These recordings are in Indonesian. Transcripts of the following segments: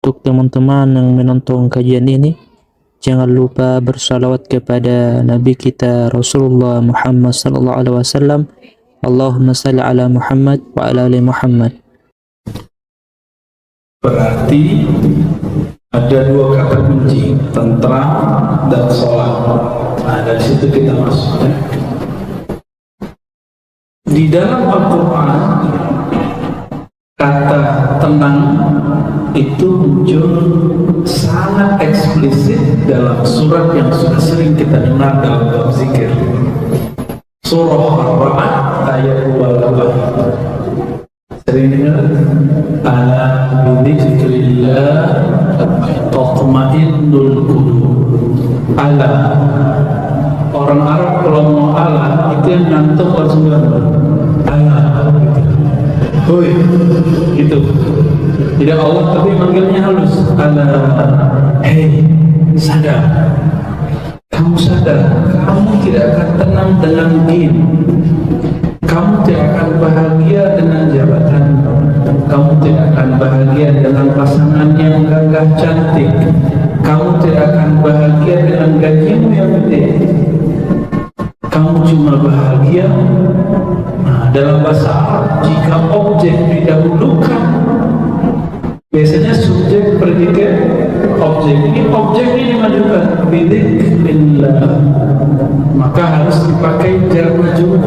Untuk teman-teman yang menonton kajian ini, jangan lupa bersalawat kepada Nabi kita Rasulullah Muhammad sallallahu alaihi wasallam. Allahumma salli ala Muhammad wa ala ali Muhammad. Berarti ada dua kata kunci, tentram dan sholat. Nah, dari situ kita masuk. Di dalam Al-Quran, kata tenang itu muncul sangat eksplisit dalam surat yang sudah sering kita dengar dalam bab zikir. Surah Ar-Ra'd ayat 28. Sering dengar? Ala bidzikrillah tatma'innul qulub. Ala. Orang Arab kalau mau ala itu yang ngantuk langsung ala. Hoi, gitu. Tidak Allah tapi manggilnya halus. Ala, hei, sadar. Kamu sadar, kamu tidak akan tenang dengan din. Kamu tidak akan bahagia dengan jabatan. Kamu tidak akan bahagia dengan pasangan yang gagah cantik. Kamu tidak akan bahagia dengan gajimu yang gede. Kamu cuma bahagia. Nah, dalam bahasa Arab, jika objek didahulukan, biasanya subjek predikat objek. Ini objek ini dimajukan bidzikrillah, maka harus dipakai jar majrur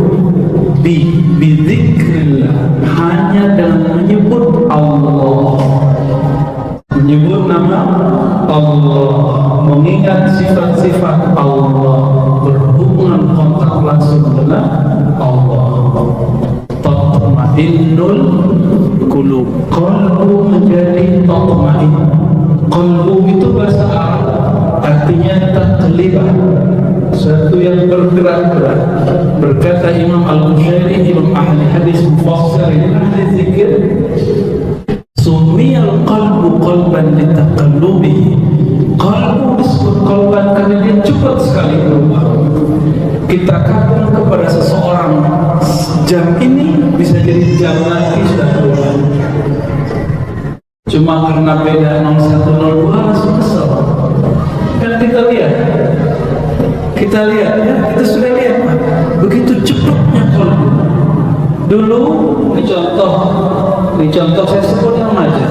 bidzikrillah, hanya dengan menyebut Allah, menyebut nama Allah, mengingat sifat-sifat Allah, berhubungan kontak langsung dengan Allah. Tatma'innul qulub, qalbu menjadi tatma'in. Qalbu itu bahasa Arab artinya taqlibah, sesuatu yang bergerak-gerak. Berkata Imam Al-Bukhari, Imam ahli hadis mufassir ahli zikir, sumiyal qalbu qalban litaqallubihi. Qalbu disebut qalban karena dia cepat sekali berubah. Kita kagum kepada seseorang, jam ini bisa jadi jam lagi sudah berubah. Cuma karena beda 0102 langsung kesel. Kan kita lihat ya, kita sudah lihat begitu cepatnya qalbu. Dulu ini contoh saya sebut nama aja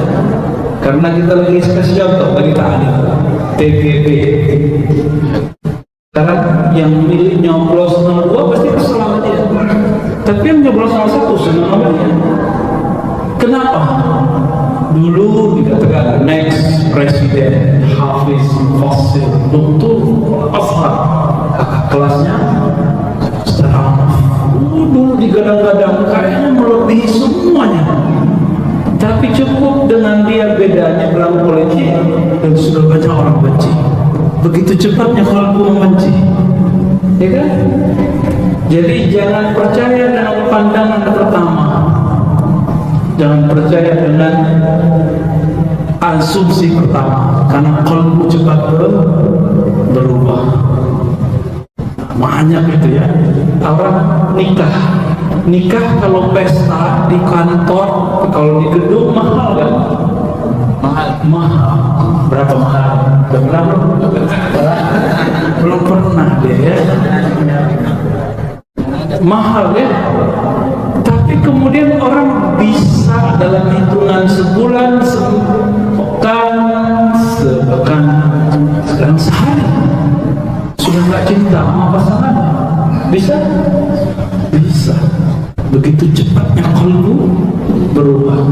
karena kita lagi kasih contoh lagi ta'lim TGB. Karena yang milih nyoblos 02 pasti kesel sama dia, tapi yang nyoblos 01 senang sama dia. Kenapa? Dulu dikatakan next presiden Hafiz Fasil Dr. Afhar, kakak kelasnya Ustaz. Dulu digadang-gadang kayaknya melebihi semuanya, tapi cukup dengan dia bedanya dalam politik dan sudah banyak orang benci. Begitu cepatnya kalbu membenci, ya kan? Jadi jangan percaya dengan pandangan pertama, jangan percaya dengan asumsi pertama, karena kalbu cepat berubah. Banyak itu ya, orang nikah kalau pesta di kantor, kalau di gedung mahal kan? Mahal. Berapa mahal? Belum pernah dia ya. Mahal ya. Tapi kemudian orang bisa dalam hitungan sebulan, sepekan, sekarang sehari sudah nggak cinta sama pasangan. Bisa? Begitu cepatnya kalbu berubah.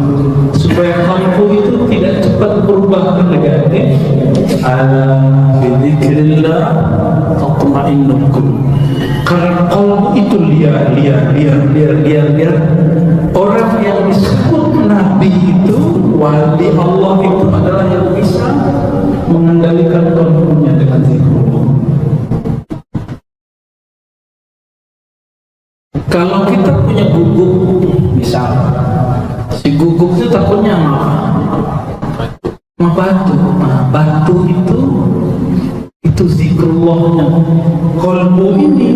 Supaya kalbu itu tidak cepat berubah ke negatif, ala bidzikrillah tatma'innul qulub. Karena kalbu itu liar. Orang yang disebut nabi itu, wali Allah itu adalah yang bisa mengendalikan kalbunya dengan zikrullah. Kalau kita punya guguk, misal si guguk itu takutnya apa? Sama batu. Nah, batu itu zikrullahnya. Qalbu ini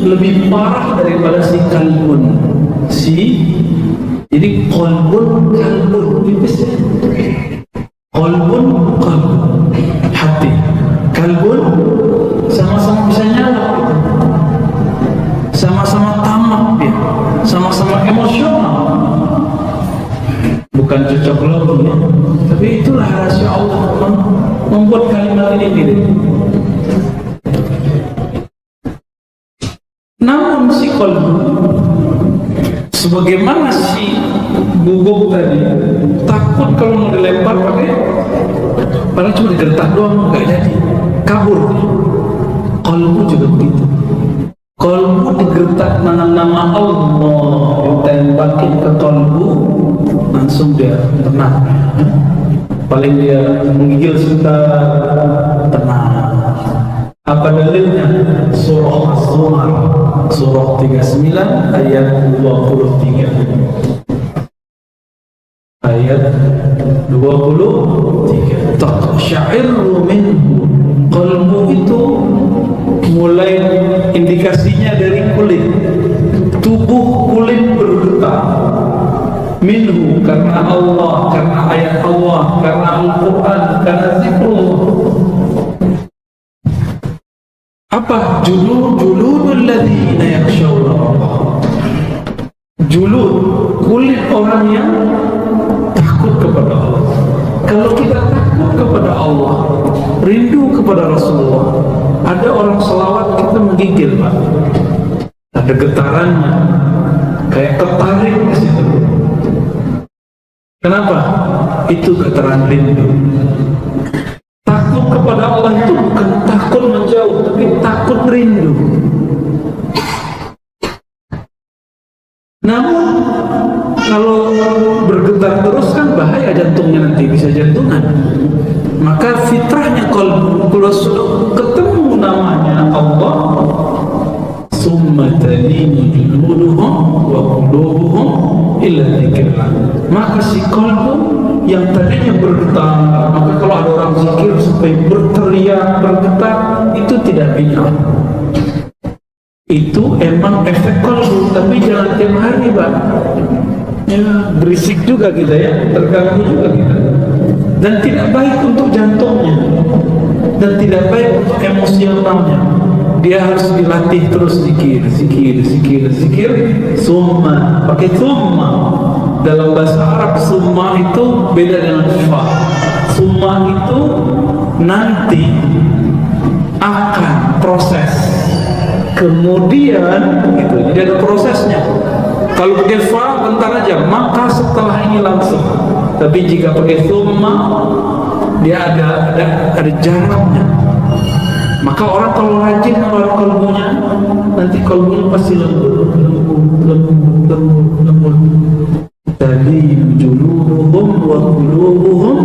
lebih parah daripada si kalbun. Jadi qalbun itu qalbun hati. Kalbun sama-sama bisa nyala, sama-sama tamak dia, sama-sama emosional. Bukan cocok logi ya. Tapi itulah rahasia Allah membuat kalimat ini. Namun si qalbu, sebagaimana si guguk tadi, takut kalau mau dilempar pakai, padahal cuma digertak doang, nggak jadi, kabur. Qalbu juga begitu. Qalbu digertak nama Allah, ditembakin ke qalbu, langsung dia tenang. Paling dia menggigil sebentar, tenang. Apa dalilnya? Surah Az-Zumar, surah 39 ayat 23. Ayat 23. Taqsha'iru minhu, qalbu itu mulai indikasinya dari kulit, tubuh kulit bergetar. Minhu, karena Allah, karena ayat Allah, karena Al-Quran, karena zikrullah. Apa? Juludul ladzina yakhshawna Allah. Julud, kulit orang yang takut kepada Allah. Kalau kita takut kepada Allah, rindu kepada Rasulullah, ada orang selawat kita menggigil, Pak. Ada getarannya, kayak ketarik di situ. Kenapa? Itu getaran rindu. Takut kepada Allah itu bukan takut menjauh, tapi takut rindu. Namun kalau bergetar terus kan bahaya, jantungnya nanti bisa jantungan. Maka fitrahnya qalbu, kalau sudah ketemu namanya Allah, summa talinu juluduhum wa qulubuhum illa dzikrillah. Maka si qalbu yang tadinya bergetar, maka kalau ada orang zikir sampai berteriak, bergetar, itu tidak bid'ah. Itu emang efek qalbu, tapi jangan tiap hari, Pak. Ya, berisik juga kita ya, terganggu juga kita. Dan tidak baik untuk jantungnya, dan tidak baik untuk emosionalnya. Dia harus dilatih terus zikir. Summa, pakai summa. Dalam bahasa Arab summa itu beda dengan fa. Summa itu nanti, akan, proses. Kemudian gitu, jadi ada prosesnya. Kalau pakai fa bentar aja, maka setelah ini langsung. Tapi jika pakai summa, dia ada jaraknya. Maka orang kalau rajin mengeluarkan kalbunya, nanti kalbunya pasti lembut. Tadi juluduhum wa qulubuhum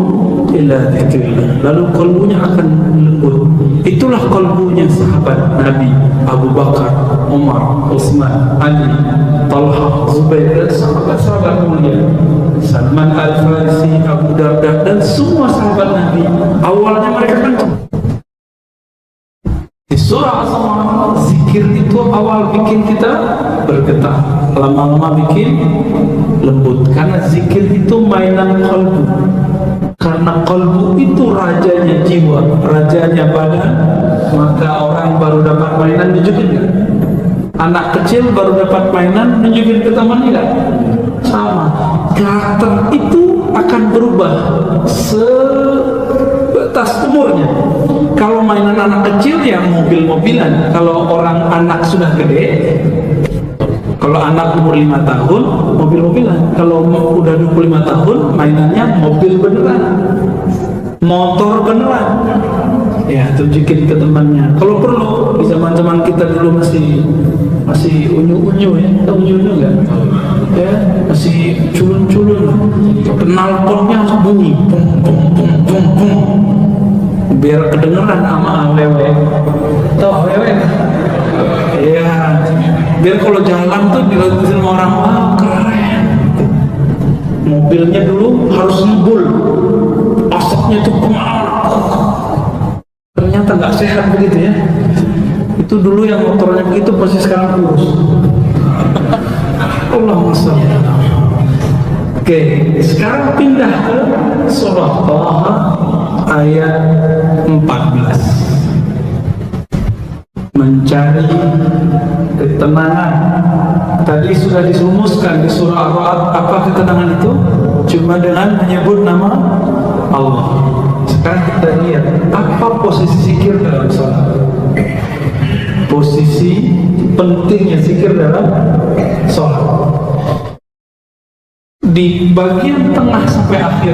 ila dzikrillah. Lalu kalbunya akan lembut. Itulah kalbunya sahabat Nabi Abu Bakar, Umar, Utsman, Ali, Talha, Zubair, dan sahabat-sahabat mulia, Salman Al-Farisi, Abu Darda, dan semua sahabat Nabi. Awalnya mereka kencang. Di surah Az-Zumar, zikir itu awal bikin kita bergetar, lama-lama bikin lembut. Karena zikir itu mainan qalbu. Karena qalbu itu rajanya jiwa, rajanya badan. Maka orang baru dapat mainan, nunjukin gak? Anak kecil baru dapat mainan, nunjukin ke temannya gak? Sama. Karakter itu akan berubah sebatas umurnya. Kalau mainan anak kecil ya mobil-mobilan. Kalau orang anak sudah gede, kalau anak umur 5 tahun, mobil-mobilan. Kalau udah 25 tahun, mainannya mobil beneran, motor beneran. Ya, tunjukin ke temannya. Kalau perlu, di zaman-zaman kita dulu masih unyu-unyu ya. Tahu unyu-unyu nggak? Ya, masih culun-culun. Knalpotnya harus bunyi, pung pung pung pung pung, biar kedengeran sama awewe. Tahu awewe? Ya, biar kalau jalan tuh dilihatin sama orang, wah keren. Mobilnya dulu harus ngebul, asapnya tuh kemana. Ternyata nggak sehat begitu ya. Itu dulu yang motornya begitu, pasti sekarang kurus. Allahumma shalli ala Muhammad. Oke, sekarang pindah ke surah Taha ayat 14. Mencari ketenangan. Tadi sudah dirumuskan di surah Ar-Ra'd apa ketenangan itu? Cuma dengan menyebut nama Allah. Sekarang kita lihat apa posisi zikir dalam salat. Posisi pentingnya zikir dalam salat. Di bagian tengah sampai akhir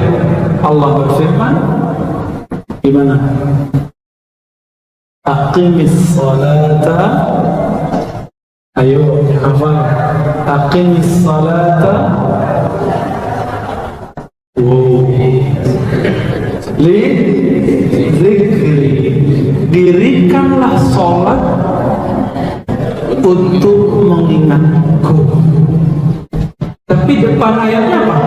Allah berfirman, gimana? Aqimis salata, ayo hafal. Aqimis salata li zikri, dirikanlah sholat untuk mengingatku. Tapi depan ayatnya apa?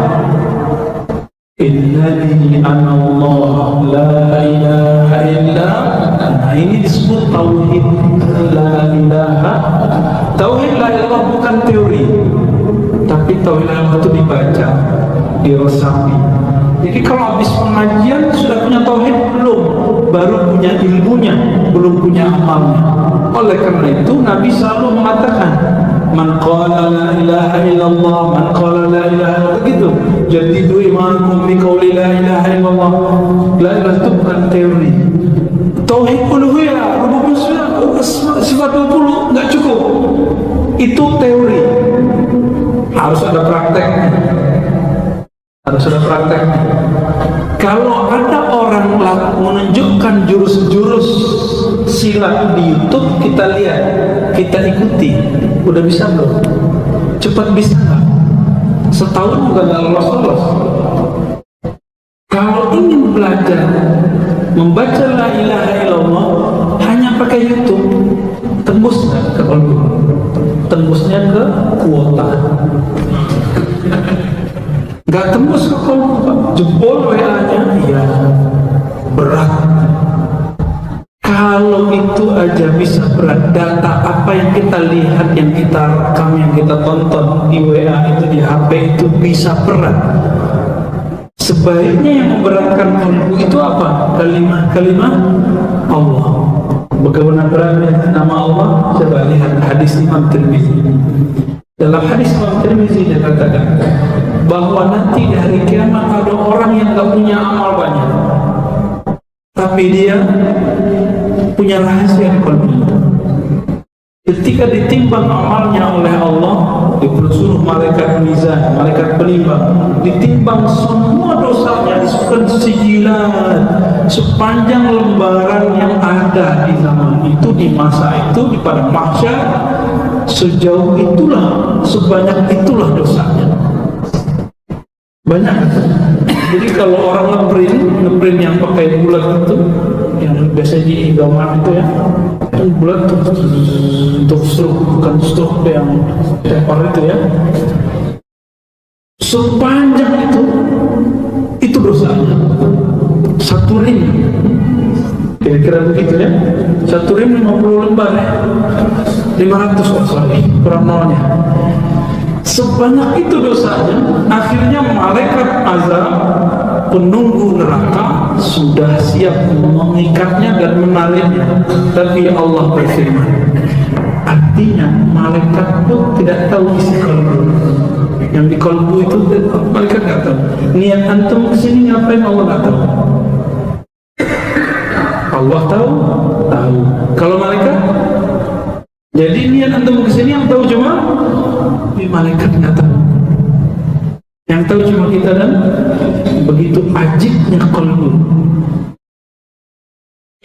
Innani anallah la ilaha illa. Nah, ini disebut tauhid la ilaha. Tauhid la ilaha bukan teori, tapi tauhid la ilaha itu dibaca, diresapi. Jadi kalau habis pengajian sudah punya tauhid belum? Baru punya ilmunya, belum punya amalnya. Oleh karena itu Nabi selalu mengatakan, man qala la ilaha illallah, man qala la ilaha illallah, begitu. Jadi itu imankum bi qauli la ilaha illallah. La ilaha itu bukan teori. Tauhid uluhiyah, rububiyah, sifat 20 enggak cukup. Itu teori. Harus ada prakteknya. Harus ada prakteknya. Kalau ada orang menunjukkan jurus-jurus silat di YouTube, kita lihat, kita ikuti. Udah bisa belum? Cepat bisa nggak? Setahun juga nggak lolos-lolos. Kalau ingin belajar membaca la ilaha illallah hanya pakai YouTube, tembus nggak ke kolbu? Tembusnya ke kuota. Nggak tembus ke kolbu, jebol WA-nya, ya berat. Kalau itu aja bisa berat, data apa yang kita lihat, yang kita rekam, yang kita tonton di WA itu, di HP itu bisa berat. Sebaiknya yang memberatkan kolbu itu apa? Kalimat Allah. Bagaimana beratnya nama Allah? Coba lihat hadis Imam Tirmizi. Dalam hadis Imam Tirmizi dia katakan bahwa nanti di hari kiamat ada orang yang tak punya amal banyak, tapi dia punya rahasia di kolbunya. Ketika ditimbang amalnya oleh Allah, disuruh malaikat mizan, malaikat penimbang, ditimbang semua dosanya, disebutkan sijilan sepanjang lembaran yang ada di zaman itu, di masa itu, di pada mahsyar, sejauh itulah, sebanyak itulah dosanya. Banyak. Jadi kalau orang ngeprint yang pakai bulat itu, yang biasa di Indomaret itu ya, kan bulat tuh untuk struk, bukan struk yang paper itu ya. Sepanjang itu dosanya. Satu rim, kira-kira begitu ya. Satu rim 50 lembar ya. 500 sorry, kurang nolnya. Sebanyak itu dosanya, akhirnya malaikat azab penunggu neraka sudah siap mengikatnya dan menariknya. Tapi Allah berfirman, artinya malaikat itu tidak tahu isi kolbu. Yang di kolbu itu malaikat tidak tahu. Niat antum kesini ngapain, Allah tidak tahu. Allah tahu. Kalau malaikat, jadi niat antum kesini yang tahu cuma malaikat nggak tahu. Yang tahu cuma kita, dan begitu ajibnya kolbu.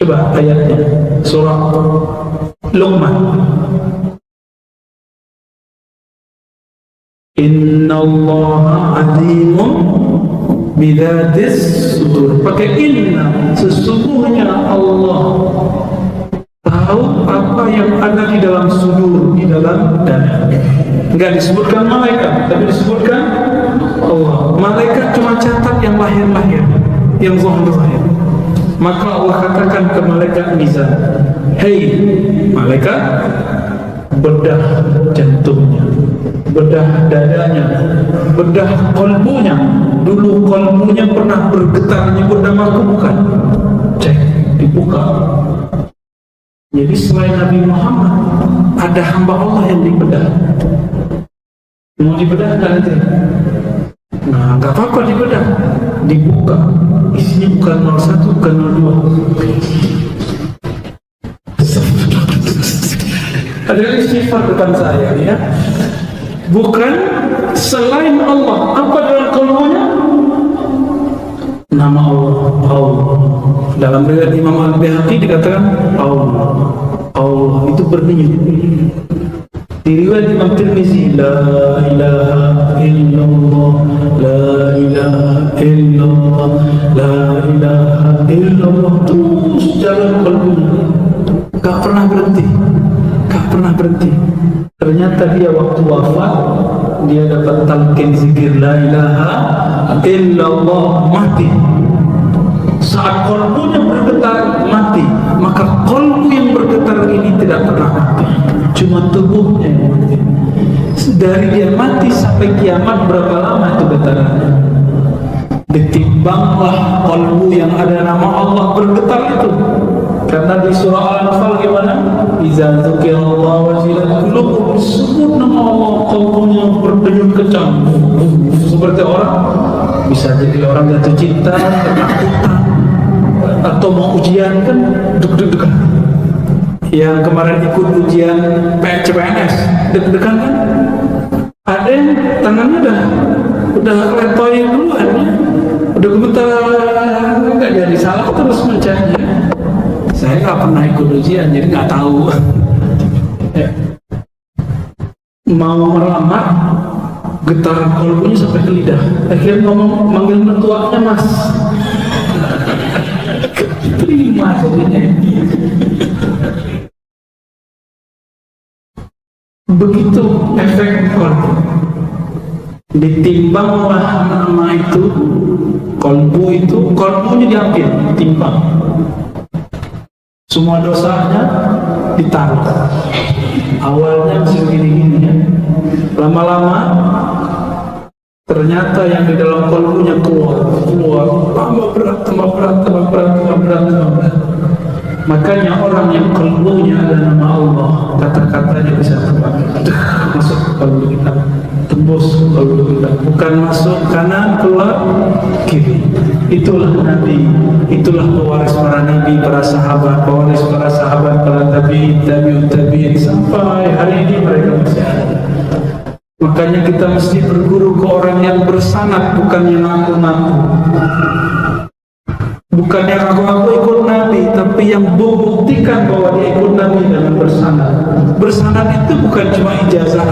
Coba ayatnya, surah Luqman. Innallaha alimun bidzatis sudur. Pakai inna, sesungguhnya Allah tahu apa yang ada di dalam sudur, di dalam dada. Enggak disebutkan malaikat, tapi disebutkan Allah. Malaikat cuma catat yang lahir-lahir, yang zahir-zahir. Maka Allah katakan ke malaikat mizan, hei malaikat, bedah jantungnya, bedah dadanya, bedah kolbunya. Dulu kolbunya pernah bergetar menyebut namaku bukan? Jadi selain Nabi Muhammad ada hamba Allah yang dibedah. Mau dibedah nggak nanti? Nah, nggak apa-apa dibedah, dibuka. Isinya bukan 01, bukan 02. Ada istighfar depan saya, ya. Bukan selain Allah. Apa dalam kalbunya? Nama Allah, Allah. Dalam riwayat Imam Al-Baihaqi dikatakan Allah. Allah itu berdenyut. Di riwayat Imam Tirmizi, la ilaha illallah, la ilaha illallah, la ilaha illallah. Terus jalan kalbunya, gak pernah berhenti, gak pernah berhenti. Ternyata dia waktu wafat, dia dapat talqin zikir la ilaha illallah, mati. Saat kalbunya bergetar, mati. Maka kalbu yang bergetar ini tidak pernah mati, cuma tubuhnya yang mati. Dari dia mati sampai kiamat berapa lama itu getarannya? Ditimbanglah kalbu yang ada nama Allah bergetar itu. Karena di surah Al-Anfal gimana? Iza dzukirallah wajilat qulubuhum, disebut nama Allah, kalbunya berdenyut kencang. Seperti orang, bisa jadi orang jatuh cinta, ketakutan, atau mau ujian kan deg-degan. Yang kemarin ikut ujian CPNS deg-degan kan? Ada yang tangannya udah letoy duluan ya, udah gemetar, nggak jadi salah terus mencari. Saya nggak pernah ikut ujian, jadi nggak tahu. Mau melamar, getar kalbunya sampai ke lidah. Akhirnya ngomong, manggil mertuanya Mas. Terima jadinya. Begitu efek kalbu. Ditimbanglah nama itu, kalbu itu, kalbunya diambil, timbang. Semua dosanya ditaruh. Awalnya masih gini-gini ya. Lama-lama ternyata yang di dalam kalbunya keluar, tambah berat. Makanya orang yang kalbunya ada nama Allah, kata-katanya bisa masuk ke kalbu kita, tembus kalbu kita, bukan masuk kanan keluar kiri. Itulah Nabi, itulah pewaris para Nabi, para sahabat, para tabi'in sampai hari ini mereka masih ada. Makanya kita mesti berguru ke orang yang bersanad, bukan yang ngaku-ngaku. Bukan yang ngaku-ngaku ikut Nabi, tapi yang membuktikan bahwa dia ikut Nabi dengan bersanad. Bersanad itu bukan cuma ijazah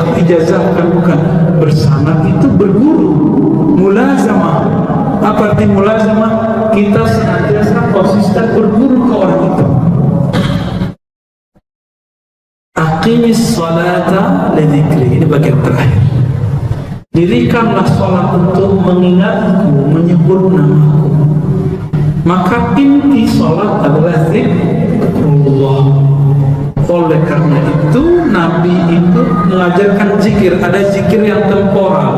bukan. Bersanad itu berguru, mulazamah. Apa arti mulazamah? Kita senantiasa konsisten berguru ke orang itu. Aqimis salata lidzikri, ini bagian terakhir. Dirikanlah salat untuk mengingatku, menyebut namaku. Maka inti salat adalah zikrullah. Oleh karena itu Nabi itu mengajarkan zikir. Ada zikir yang temporal.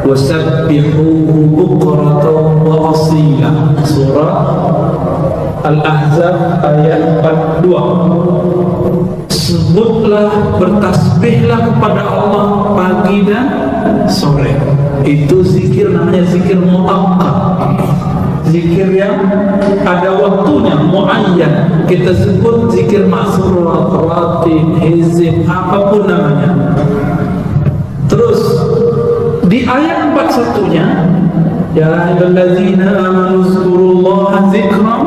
Wasabbihuhu bukratan wa asila. Surah Al-Ahzab ayat 42. Sebutlah, bertasbihlah kepada Allah pagi dan sore. Itu zikir, namanya zikir mu'akkad. Zikir yang ada waktunya, muayyan. Kita sebut zikir ma'surat, ratib, hizib, apapun namanya. Terus di ayat 41-nya, ya ayyuhallazina amanu zkurullaha dzikran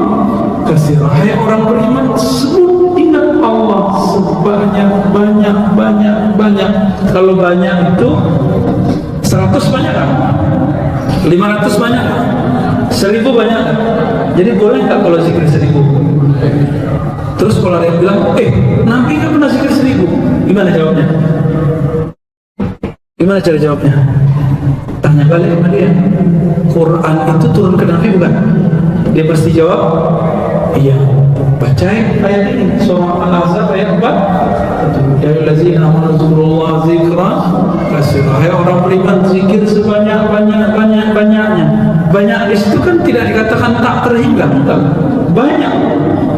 katsira. Hai orang beriman, sebut, ingat Allah banyak. Kalau banyak itu 100 banyak kan? 500 banyak kan? 1000 banyak kan? Jadi boleh nggak kalau zikir 1000? Terus kalau ada yang bilang, Nabi nggak pernah zikir 1000, gimana jawabnya? Gimana cara jawabnya? Tanya balik sama dia. Quran itu turun ke Nabi bukan? Dia pasti jawab, iya. Bacain ayat ini, surah Al-Ahzab ayat 4. Ya ayyuhallazina amanu dzkurullaha dzikran katsira. Hai orang beriman, zikir sebanyak-banyaknya. Banyak di situ kan tidak dikatakan tak terhingga, enggak. Banyak.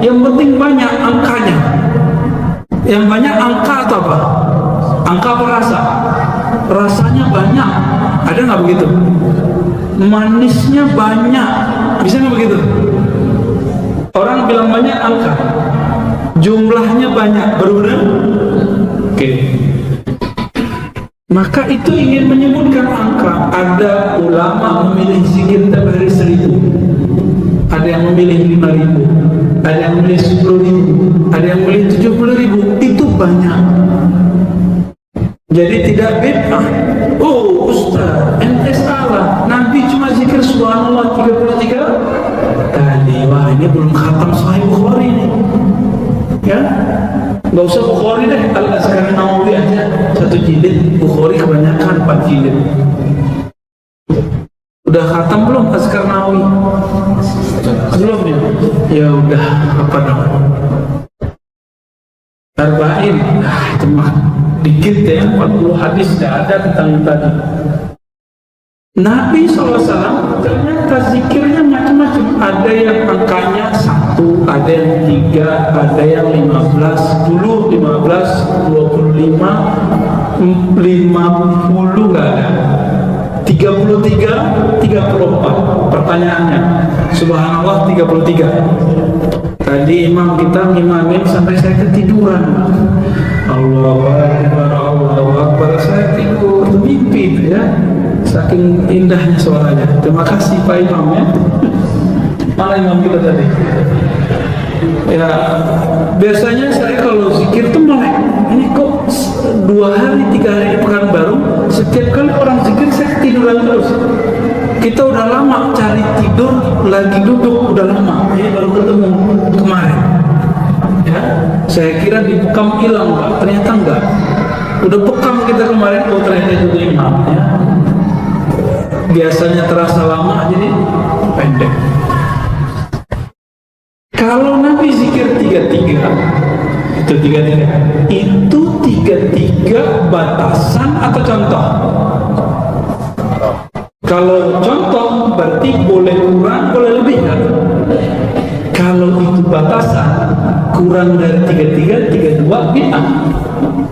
Yang penting banyak angkanya. Yang banyak angka atau apa? Angka apa rasa? Rasanya banyak. Ada nggak begitu? Manisnya banyak. Bisa nggak begitu? Orang bilang banyak angka. Jumlahnya banyak. Baru benar? Oke. Maka itu ingin menyebutkan angka. Ada ulama memilih zikir tiap hari 1000. Ada yang memilih 5.000. Ada yang memilih 10.000. Ada yang memilih 70.000. Itu banyak. Jadi tidak bid'ah. Oh Ustaz, ente salah. Nabi cuma zikir subhanallah 33 kali. Wah, ini belum khatam Sahih Bukhari nih. Ya, nggak usah Bukhari deh, Al-Azkar Nawawi aja 1 jilid. Bukhari kebanyakan 4 jilid. Udah khatam belum Azkar Nawawi? Belum ya? Ya udah, apa dong? Arba'in, itu mah dikit ya, 40 hadis tidak ada tentang itu tadi. Nabi SAW ternyata zikirnya macam-macam. Ada yang angkanya 1, ada yang 3, ada yang 15, 10, 15, 25, 50 nggak ada. 33, 34. Pertanyaannya, subhanallah 33. Tadi imam kita ngimamin sampai saya ketiduran. Allahu Akbar, Allahu Akbar, saya tidur, mimpi ya. Saking indahnya suaranya. Terima kasih Pak Imam ya. Mana imam kita tadi? Ya, biasanya saya kalau zikir tuh melek. Ini kok 2 hari, 3 hari pekan baru, setiap kali orang zikir saya ketiduran terus. Kita udah lama cari tidur, lagi duduk udah lama. Ini baru ketemu kemarin. Ya, saya kira di bekam hilang, Pak. Ternyata enggak. Udah bekam kita kemarin, oh ternyata itu imam. Ya. Biasanya terasa lama, jadi pendek. Kalau Nabi zikir 33, itu 33 batasan atau contoh? Kalau contoh berarti boleh kurang, boleh lebih kan? Kalau itu batasan, kurang dari 33, 32 bid'ah.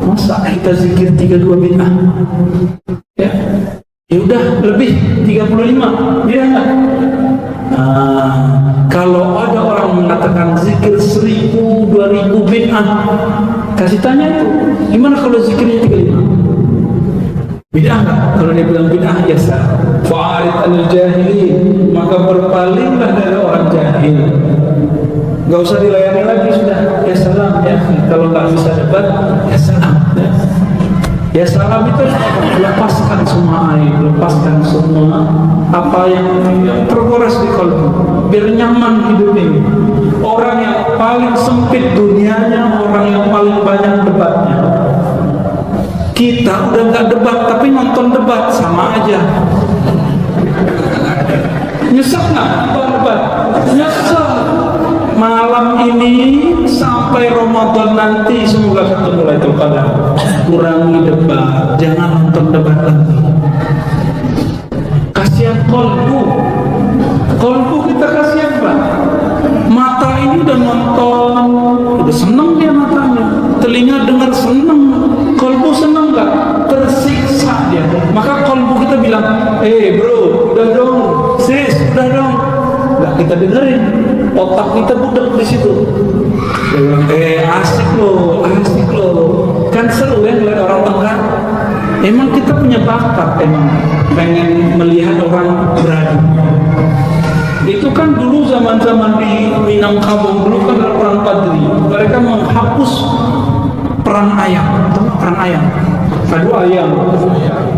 Masa kita zikir 32 bid'ah? Ya, ya udah lebih 35, ya enggak? Kalau ada orang mengatakan zikir 1000, 2000 bid'ah, kasih tanya itu, gimana kalau zikirnya 35? Bid'ah enggak? Kalau dia bilang bid'ah, ya sah. Fa'arid anil jahilin, maka berpalinglah dari orang jahil. Gak usah dilayani lagi, sudah. Ya salam ya. Kalau nggak bisa debat, ya salam. Ya salam itu lepaskan semua air, lepaskan semua apa yang tergores di kalbu, biar nyaman hidup ini. Orang yang paling sempit dunianya, orang yang paling banyak debatnya. Kita udah nggak debat, tapi nonton debat sama aja. Nyesek nggak nonton debat? Nyesek. Malam ini sampai Ramadan nanti semoga ketemu Lailatul Qadar. Kurangi debat, jangan nonton debat lagi. Kasihan kolbu kita, kasihan Pak. Mata ini udah nonton, udah seneng dia matanya. Telinga dengar seneng, kolbu seneng nggak? Tersiksa dia. Maka kolbu kita bilang, bro, udah dong, sis, udah dong. Nggak kita dengerin. Otak kita budak di situ. Dia bilang, asik loh. Kan seru ya ngeliat orang tengkar. Emang kita punya bakat, emang pengen melihat orang beradu. Itu kan dulu zaman-zaman di Minangkabau dulu kan ada perang Padri. Mereka menghapus perang ayam, perang ayam. Adu ayam.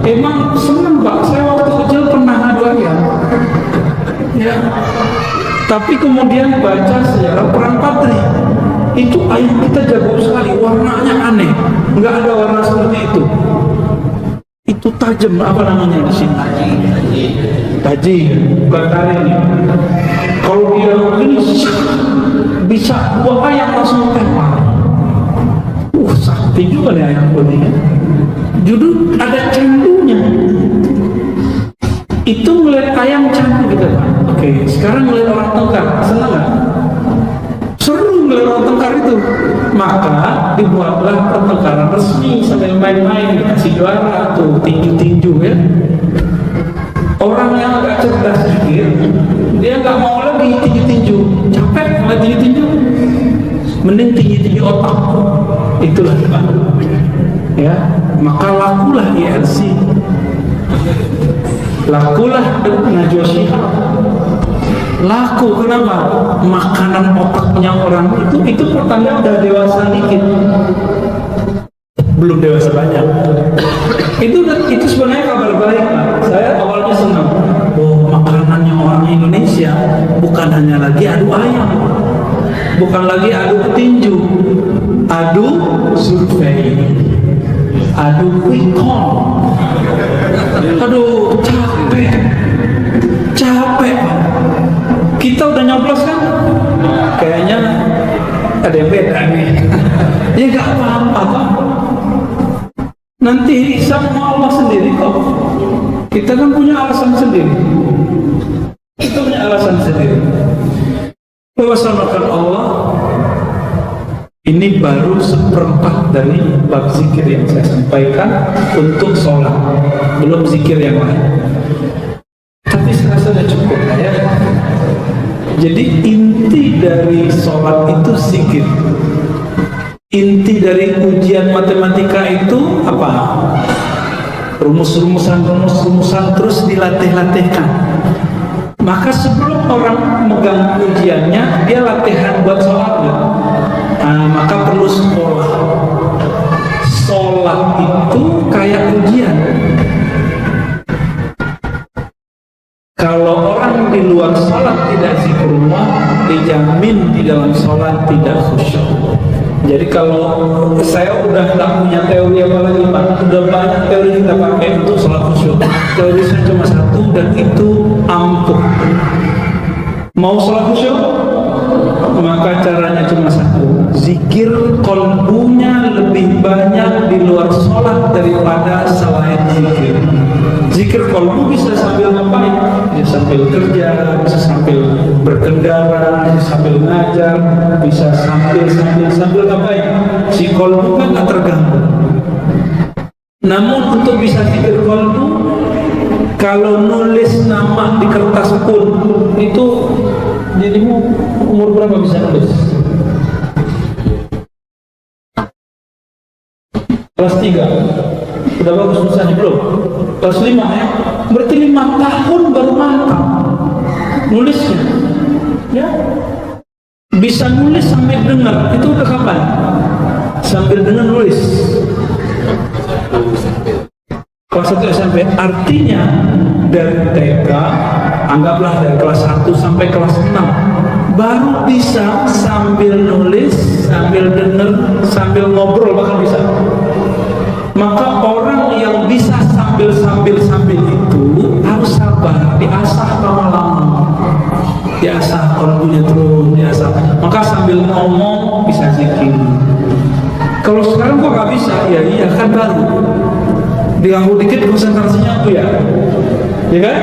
Emang seneng Pak. Saya waktu kecil pernah adu ayam. Ya. Tapi kemudian baca sejarah perang Padri, itu ayam kita jago sekali, warnanya aneh, nggak ada warna seperti itu. Itu tajam, apa namanya di sini? Taji, bukan taring. Kalau dia begini, bisa 2 ayam langsung tembak. Sakti juga nih ayam ini. Judul ada candunya. Itu melihat ayam candu gitu Pak. Oke, sekarang melihat orang tengkar, senang nggak? Seru melihat orang tengkar itu. Maka dibuatlah pertukaran resmi sambil main-main, dikasih juara tuh tinju-tinju ya. Orang yang agak cerdas sedikit, dia nggak mau lagi tinju-tinju, capek malah tinju-tinju, mending tinju-tinju otak. Itulah Pak. Ya, maka lakulah ILC, lakulah Najwa Shihab. Laku, kenapa? Makanan otaknya orang itu pertanda udah dewasa dikit, belum dewasa banyak. itu sebenarnya kabar baik Pak. Saya awalnya senang, oh makanannya orang Indonesia bukan hanya lagi adu ayam, bukan lagi adu petinju, adu survei, adu quick count. Aduh, capek. Kita udah nyoblos kan? Kayaknya ada yang beda nih. Ya gak apa-apa Pak. Nanti sama Allah sendiri kok. Kita kan punya alasan sendiri. Wawassalamualaikum Allah. Ini baru seperempat dari bab zikir yang saya sampaikan untuk sholat. Belum zikir yang lain. Tapi saya rasa sudah cukup ya. Jadi inti dari sholat itu zikir. Inti dari ujian matematika itu apa? Rumus-rumusan terus dilatih-latihkan. Maka sebelum orang megang ujiannya, dia latihan buat sholatnya. Maka perlu sekolah. Sholat itu kayak ujian. Kalau orang di luar sholat tidak zikrullah, dijamin di dalam sholat tidak khusyuk. Jadi kalau saya udah tak punya teori apa lagi Pak, udah banyak teori kita pakai untuk sholat khusyuk. Teori saya cuma satu dan itu ampuh. Mau sholat khusyuk? Maka caranya cuma satu, zikir kolbunya lebih banyak di luar sholat daripada selain zikir. Zikir kolbu bisa sambil ngapain? Bisa sambil kerja, bisa sambil berkendara, bisa sambil ngajar, bisa sambil ngapain? Si kolbu kan gak terganggu. Namun untuk bisa zikir kolbu, kalau nulis nama di kertas pun itu jadimu umur berapa bisa nulis? Kelas 3 udah bagus nulisannya belum? Kelas 5 ya? Berarti 5 tahun baru mantap nulisnya ya? Bisa nulis sambil dengar, itu udah kapan? Sambil dengar nulis kelas 1 SMP. Artinya dari TK, anggaplah dari kelas 1 sampai kelas 6 baru bisa sambil nulis, sambil dengar, sambil ngobrol, bahkan bisa. Maka orang yang bisa sambil itu harus sabar, diasah lama-lama, diasah kolbunya terus, diasah. Maka sambil ngomong bisa zikir. Kalau sekarang kok gak bisa? Ya iya kan baru diganggu dikit konsentrasinya ya kan?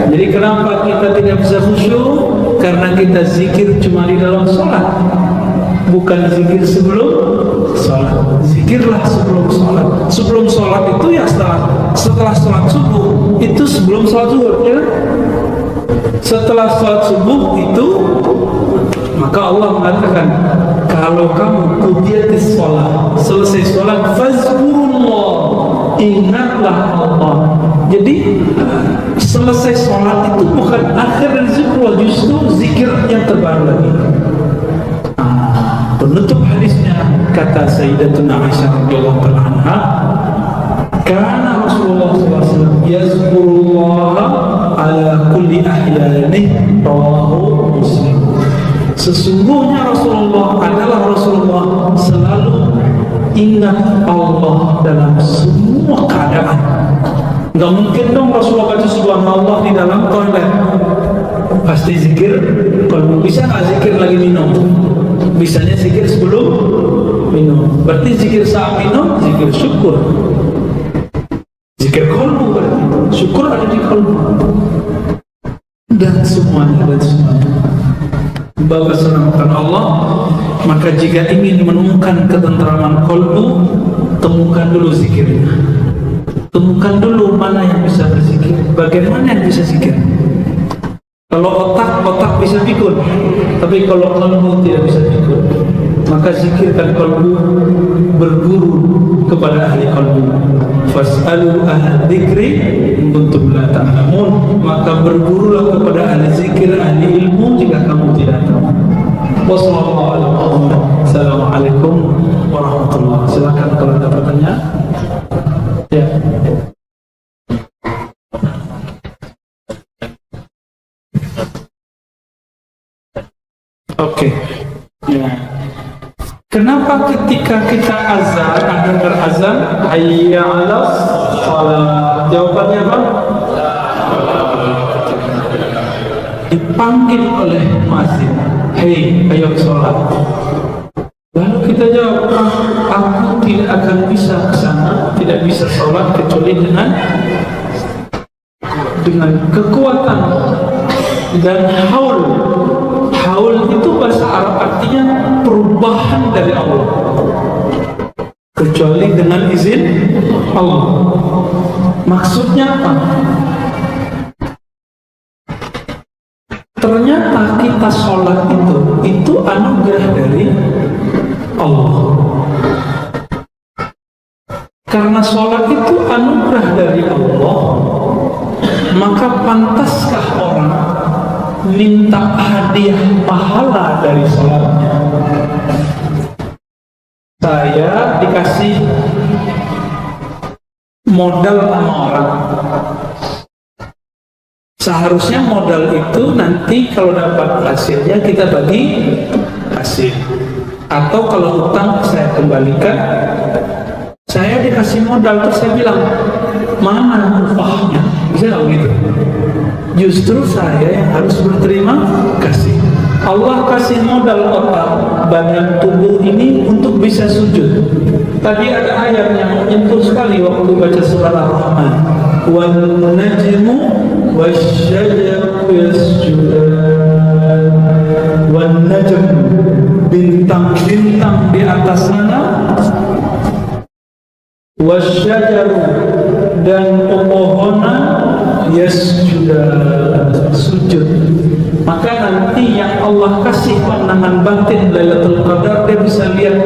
Jadi kenapa kita tidak bisa khusyuk? Karena kita zikir cuma di dalam sholat, bukan zikir sebelum sholat. Zikirlah sebelum sholat. Sebelum sholat itu ya setelah sholat subuh, itu sebelum sholat zuhur ya. Setelah sholat subuh itu, maka Allah mengatakan, kalau kamu qudiyatis sholat, selesai sholat, fazkurullah, ingatlah Allah. Jadi selesai sholat itu bukan akhir dari zikrullah, justru zikir yang terbaru lagi. Penutup hadisnya kata Sayyidatuna Aisyah radhiyallahu anha, karena Rasulullah SAW yazkurullah ala kulli ahyanih, rawahu Muslim. Sesungguhnya Rasulullah selalu ingat Allah dalam semua keadaan. Gak mungkin dong Rasulullah baca subhanallah di dalam toilet. Pasti zikir. Kalau bisa gak zikir lagi minum? Bisanya zikir sebelum minum. Berarti zikir saat minum, zikir syukur. Zikir kolbu berarti. Syukur ada di kolbu. Dan semuanya. Bapak senangkan Allah, Maka jika ingin menemukan ketentraman kolbu, temukan dulu zikirnya. Temukan dulu mana yang bisa berzikir, bagaimana yang bisa zikir. Kalau otak bisa pikun, tapi kalau kolbu tidak bisa pikun. Maka zikirkan kolbu, berguru kepada ahli kolbu. Fas'alu ahli dzikri in kuntum la ta'lamun. Maka bergurulah kepada ahli zikir, ahli ilmu jika kamu tidak tahu. Wassalamualaikum warahmatullahi wabarakatuh. Silakan kalau ada pertanyaan. Ya. Oke. Ya. Kenapa ketika kita azan, dengar azan, hayya 'alas shalah, jawabannya apa? Dipanggil oleh muadzin, hei, ayo sholat. Lalu kita jawab, aku tidak akan bisa ke sana, tidak bisa sholat kecuali dengan kekuatan dan haul. Haul itu bahasa Arab artinya perubahan dari Allah, kecuali dengan izin Allah. Maksudnya apa? Ternyata kita sholat itu anugerah dari Allah. Karena sholat itu anugerah dari Allah, maka pantaskah orang minta hadiah pahala dari sholatnya? Saya dikasih modal sama orang, seharusnya modal itu nanti kalau dapat hasilnya kita bagi hasil, atau kalau hutang saya kembalikan. Saya dikasih modal terus saya bilang, mana upahnya? Bisa nggak begitu? Justru saya yang harus berterima kasih. Allah kasih modal otak, badan tubuh ini untuk bisa sujud. Tadi ada ayat yang menyentuh sekali waktu baca surah Ar-Rahman. Wan najmu wasyajaru yasjudan. Wan najm, bintang-bintang di atas sana, wasyajaru, dan pepohonan yasjudan, sujud. Maka nanti yang Allah kasih pandangan batin Lailatul Qadar, dia bisa lihat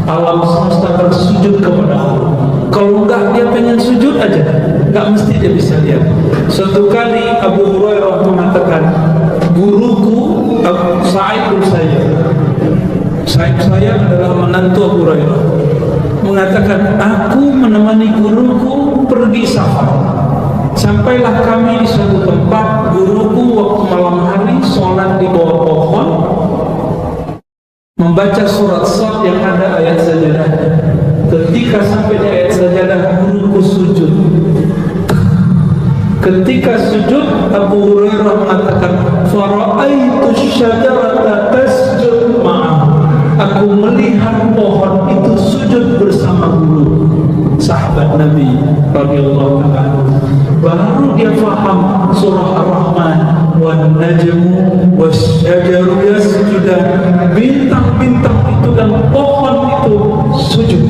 alam semesta bersujud kepada Allah. Kalau enggak dia pengen sujud aja, enggak mesti dia bisa lihat. Suatu kali Abu Hurairah mengatakan, guruku Sa'id bin Sa'id saya adalah menantu Abu Hurairah, mengatakan, aku menemani guruku pergi safar. Sampailah kami di suatu tempat, guruku waktu malam hari sholat di bawah pohon, membaca surat Shad yang ada ayat sajadah. Ketika sampai di ayat sajadah, guruku sujud. Ketika sujud, Abu Hurairah mengatakan, fara'aitu syajarata tasjud ma'ahu. Aku melihat pohon itu sujud bersama guru, sahabat Nabi radhiyallahu anhu. Baru dia faham surah Ar-Rahman, wan najmu wasyajaru yasjudan, bintang-bintang itu dan pohon itu sujud.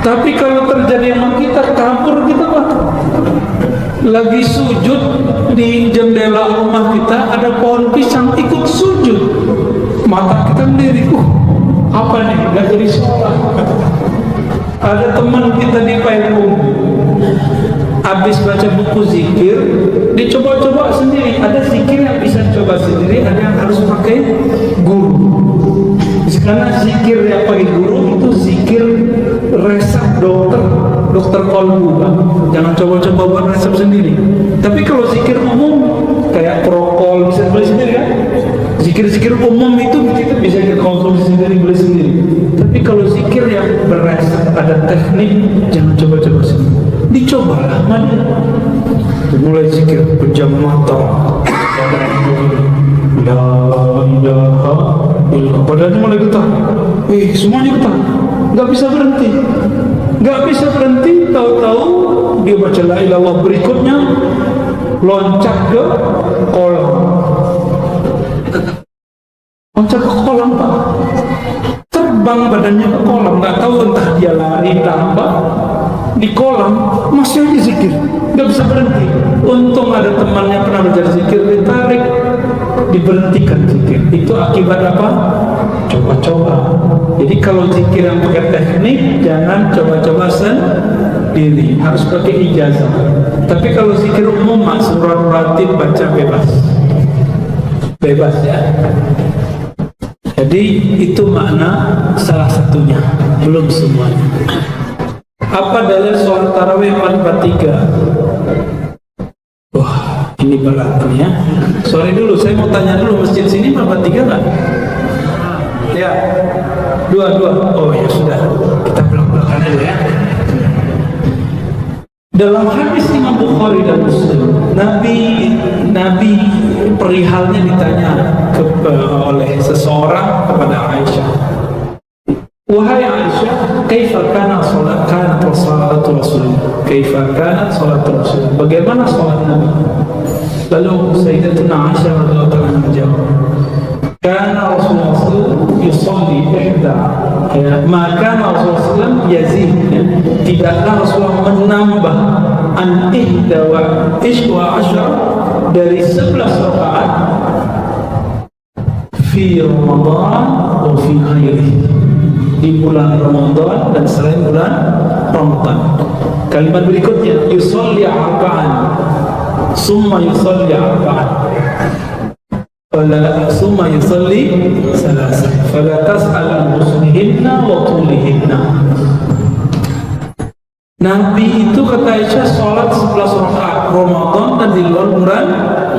Tapi kalau terjadi sama kita, kabur kita Pak. Lagi sujud di jendela rumah kita, ada pohon pisang ikut sujud. Mata kita melirik, apa nih? Gak jadi sholat. Ada teman kita di Payakumbuh, habis baca buku zikir, dicoba-coba sendiri. Ada zikir yang bisa coba sendiri, ada yang harus pakai guru. Karena zikir yang pakai guru itu zikir resep dokter kolbu, Pak. Jangan coba-coba buat resep sendiri. Tapi kalau zikir umum kayak prokol bisa beli sendiri kan? Zikir-zikir umum itu kita bisa kita konsumsi sendiri, beli sendiri. Tapi kalau zikir yang beresep ada teknik, jangan coba-coba sendiri. Dicobalah, mana? Mulai zikir pejam mata. La ilaha illallah. Badannya mulai getar. Semuanya getar. Gak bisa berhenti. Gak bisa berhenti. Tahu-tahu dia baca la ilaha illallah, berikutnya loncat ke kolam. loncat ke kolam Pak, terbang badannya ke kolam, nggak tahu entah dia lari entah apa, di kolam masih aja zikir, nggak bisa berhenti. Untung ada temannya pernah belajar zikir, ditarik, diberhentikan zikir. Itu akibat apa? Coba-coba. Jadi kalau zikir yang pakai teknik, jangan coba-coba sendiri, harus pakai ijazah. Tapi kalau zikir umum, surat ratib baca bebas ya. Jadi itu makna salah satunya, belum semuanya. Apa dalil sholat tarawih 443? Wah, ini berat nih ya. Sorry dulu, saya mau tanya dulu, masjid sini 443 nggak? Ya, dua. Oh ya sudah, kita belak-belakan dulu ya. Dalam hadis Imam Bukhari dan Muslim, Nabi perihalnya ditanya oleh seseorang kepada Aisyah. Wahai Aisyah, kaifa kana salatu Rasulullah? Kaifa kana salatu Rasulullah? Bagaimana salat Nabi? Lalu Sayyidatuna Aisyah radhiyallahu anha menjawab, kana Rasulullah yusalli maka Rasulullah yazid, tidaklah Rasulullah menambah an ihda wa ashar dari 11 rakaat fi Ramadan wa fi ghairihi, di bulan Ramadan dan selain bulan Ramadan. Kalimat berikutnya yusalli arba'an summa yusalli arba'an summa yusalli salasan fala tas'al an husnihinna wa tulihinna. Nabi itu kata Aisyah sholat 11 rakaat Ramadan dan di luar bulan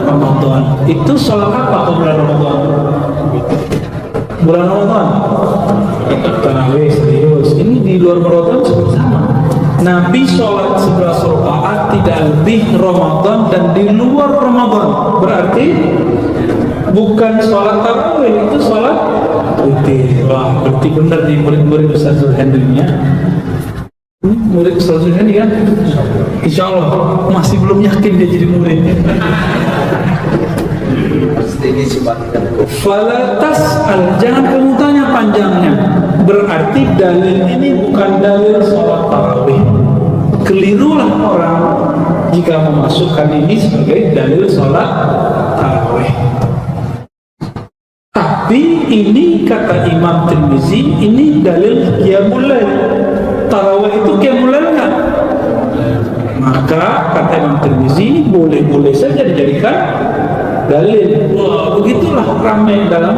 Ramadan. Itu sholat apa bulan Ramadan? Bulan Ramadan tarawih serius. Ini di luar Ramadan sama. Nabi sholat 11 rakaat tidak lebih Ramadan dan di luar Ramadan. Berarti bukan sholat tarawih, itu sholat witir. Wah, berarti benar nih murid-murid Ustaz Zulhendrinya. Murid Ustaz Zulhendri kan? Insya Allah masih belum yakin dia jadi murid. Falatas jangan kamu tanya panjangnya. Berarti dalil ini bukan dalil sholat tarawih. Kelirulah orang jika memasukkan ini sebagai dalil sholat tarawih. Tapi ini kata Imam Tirmizi, ini dalil qiyamul lail. Tarawih itu qiyamul lail enggak? Maka kata Imam Tirmizi boleh-boleh saja dijadikan dalil. Wah, begitulah ramai dalam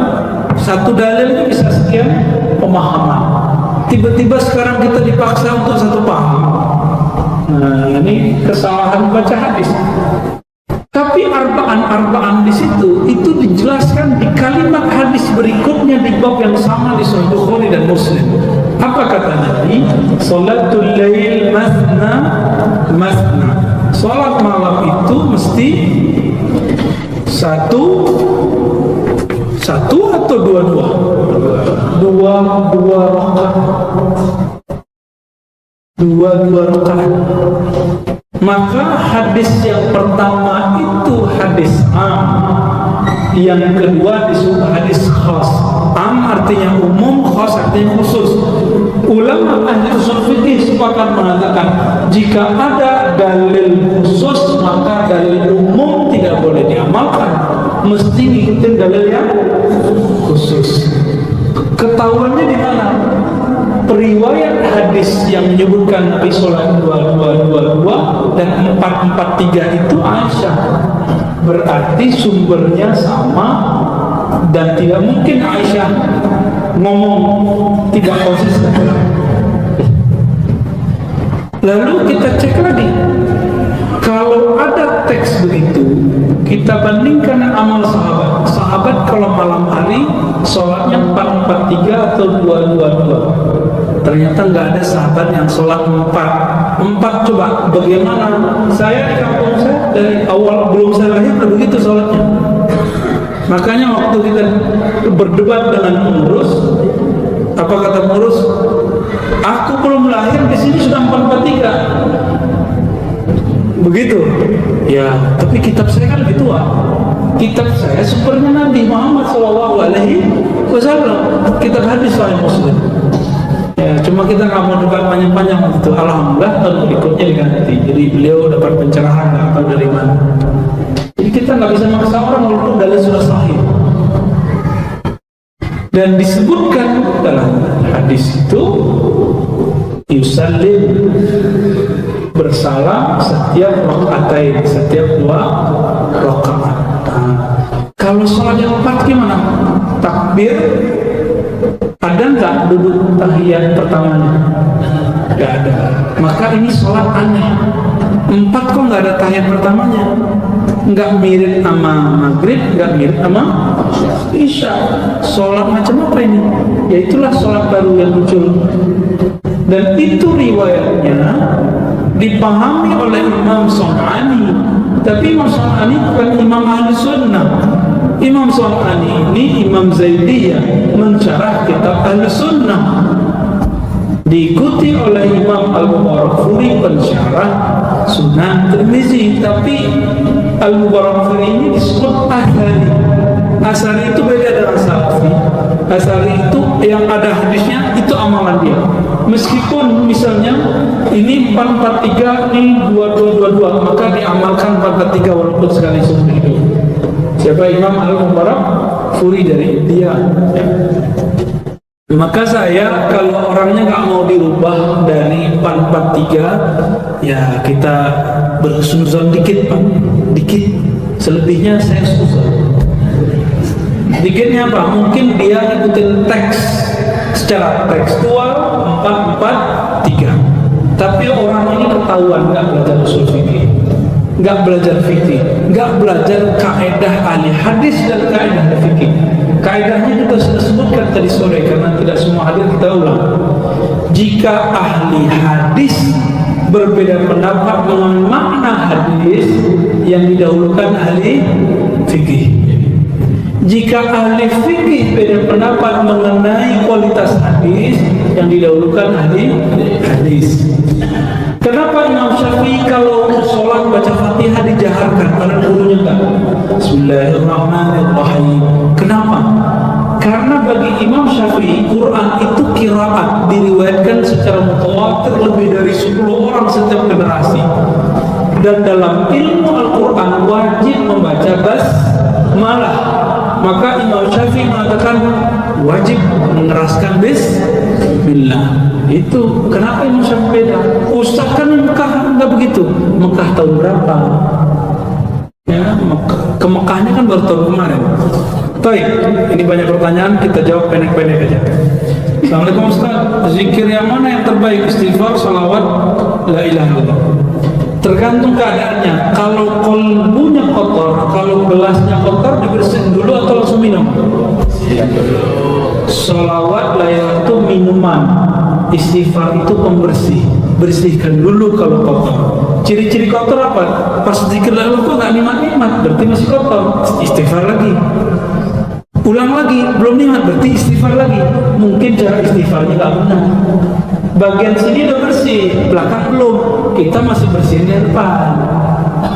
satu dalil itu bisa sekian pemahaman. Tiba-tiba sekarang kita dipaksa untuk satu paham. Nah, ini kesalahan baca hadis. Tapi arba'an di situ itu dijelaskan di kalimat hadis berikutnya di bab yang sama di Sahih Bukhari dan Muslim. Apa kata Nabi? Salatul lail masna. Salat malam itu mesti satu atau dua rakaat. Maka hadis yang pertama itu hadis am, yang kedua disebut hadis khas. Am artinya umum, khas artinya khusus. Ulama ahli usul fikih sepakat mengatakan jika ada dalil khusus maka dalil umum tidak boleh diamalkan, mesti ngikutin dalil yang khusus. Ketahuannya di mana? Periwayat hadis yang menyebutkan Nabi sholat 2-2-2 dan 4-4-3 itu Aisyah. Berarti sumbernya sama dan tidak mungkin Aisyah ngomong tidak konsisten. Lalu kita cek lagi, kalau ada teks begitu, kita bandingkan amal sahabat. Sahabat kalau malam hari sholatnya 4-4-3 atau 2-2-2. Ternyata nggak ada sahabat yang sholat 4. Coba bagaimana? Saya di kampung saya dari awal belum saya lahir begitu sholatnya. Makanya waktu kita berdebat dengan pengurus, apa kata pengurus? Aku belum lahir di sini sudah 4-4-3. Begitu. Ya, tapi kitab saya kan lebih tua. Kitab saya sumbernya Nabi Muhammad SAW. Wasallam, kitab hadis Sahih Muslim. Ya, cuma kita nggak mau debat panjang-panjang gitu. Alhamdulillah tahun berikutnya diganti. Jadi beliau dapat pencerahan nggak tahu dari mana. Jadi kita nggak bisa maksa orang walaupun dalil sudah sahih. Dan disebutkan dalam hadis itu yusallim, bersalam setiap rakaatain, setiap 2 rakaat. Kalau sholat yang 4 gimana? Takbir, ada nggak duduk tahiyat pertamanya? Nggak ada. Maka ini sholat aneh. 4 kok nggak ada tahiyat pertamanya? Nggak mirip sama maghrib, nggak mirip sama isya. Sholat macam apa ini? Ya itulah sholat baru yang muncul. Dan itu riwayatnya dipahami oleh Imam Son'ani. Tapi Imam Son'ani bukan Imam Ahli Sunnah. Imam Son'ani ini Imam Zaidiyah mensyarah kitab Ahli Sunnah, diikuti oleh Imam Al-Mubarakfuri pensyarah Sunan Tirmizi. Tapi Al-Mubarakfuri ini disebut Asari. Asari itu beda dengan Salafi. Asari itu yang ada hadisnya, itu amalan dia. Meskipun misalnya ini 443, ini 2222, maka diamalkan 443 walaupun sekali seumur hidup. Siapa? Imam Al-Mubarakfuri dari India. Maka saya kalau orangnya nggak mau dirubah dari 443, ya kita berhusnuzon dikit Pak, dikit. Selebihnya saya susah. Dikitnya apa? Mungkin dia ikutin teks secara tekstual 443. Tapi orang ini ketahuan nggak belajar usul fikih, nggak belajar fikih, nggak belajar kaidah ahli hadis dan kaidah fikih. Kaidahnya kita sudah sebutkan tadi sore karena tidak semua hadir, kita ulang. Jika ahli hadis berbeda pendapat mengenai makna hadis, yang didahulukan ahli fikih. Jika ahli fikih beda pendapat mengenai kualitas hadis, yang didahulukan ahli hadis. Kenapa Imam Syafi'i kalau sholat baca Fatihah dijaharkan, karena gurunya enggak? Bismillahirrahmanirrahim. Kenapa? Karena bagi Imam Syafi'i, Quran itu qiraat, diriwayatkan secara mutawatir lebih dari 10 orang setiap generasi. Dan dalam ilmu Al-Quran wajib membaca basmalah. Maka Imam Syafi'i mengatakan wajib mengeraskan bismillah. Itu kenapa Imam Syafi'i beda? Ustaz kan di Mekah enggak begitu. Mekah tahun berapa? Ya, ke Mekahnya kan baru tahun kemarin. Baik, ini banyak pertanyaan, kita jawab pendek-pendek aja. Assalamualaikum Ustaz, zikir yang mana yang terbaik? Istighfar, salawat, la ilaha illallah. Tergantung keadaannya. Kalau kolbunya kotor, kalau gelasnya kotor, dibersihin dulu atau langsung minum? Salawat, la ilaha itu minuman. Istighfar itu pembersih. Bersihkan dulu kalau kotor. Ciri-ciri kotor apa? Pas zikir lalu kok nggak nikmat-nikmat, berarti masih kotor. Istighfar lagi. Ulang lagi, belum nikmat, berarti istighfar lagi. Mungkin cara istighfarnya nggak benar. Bagian sini udah bersih, belakang belum. Kita masih bersihin di depan,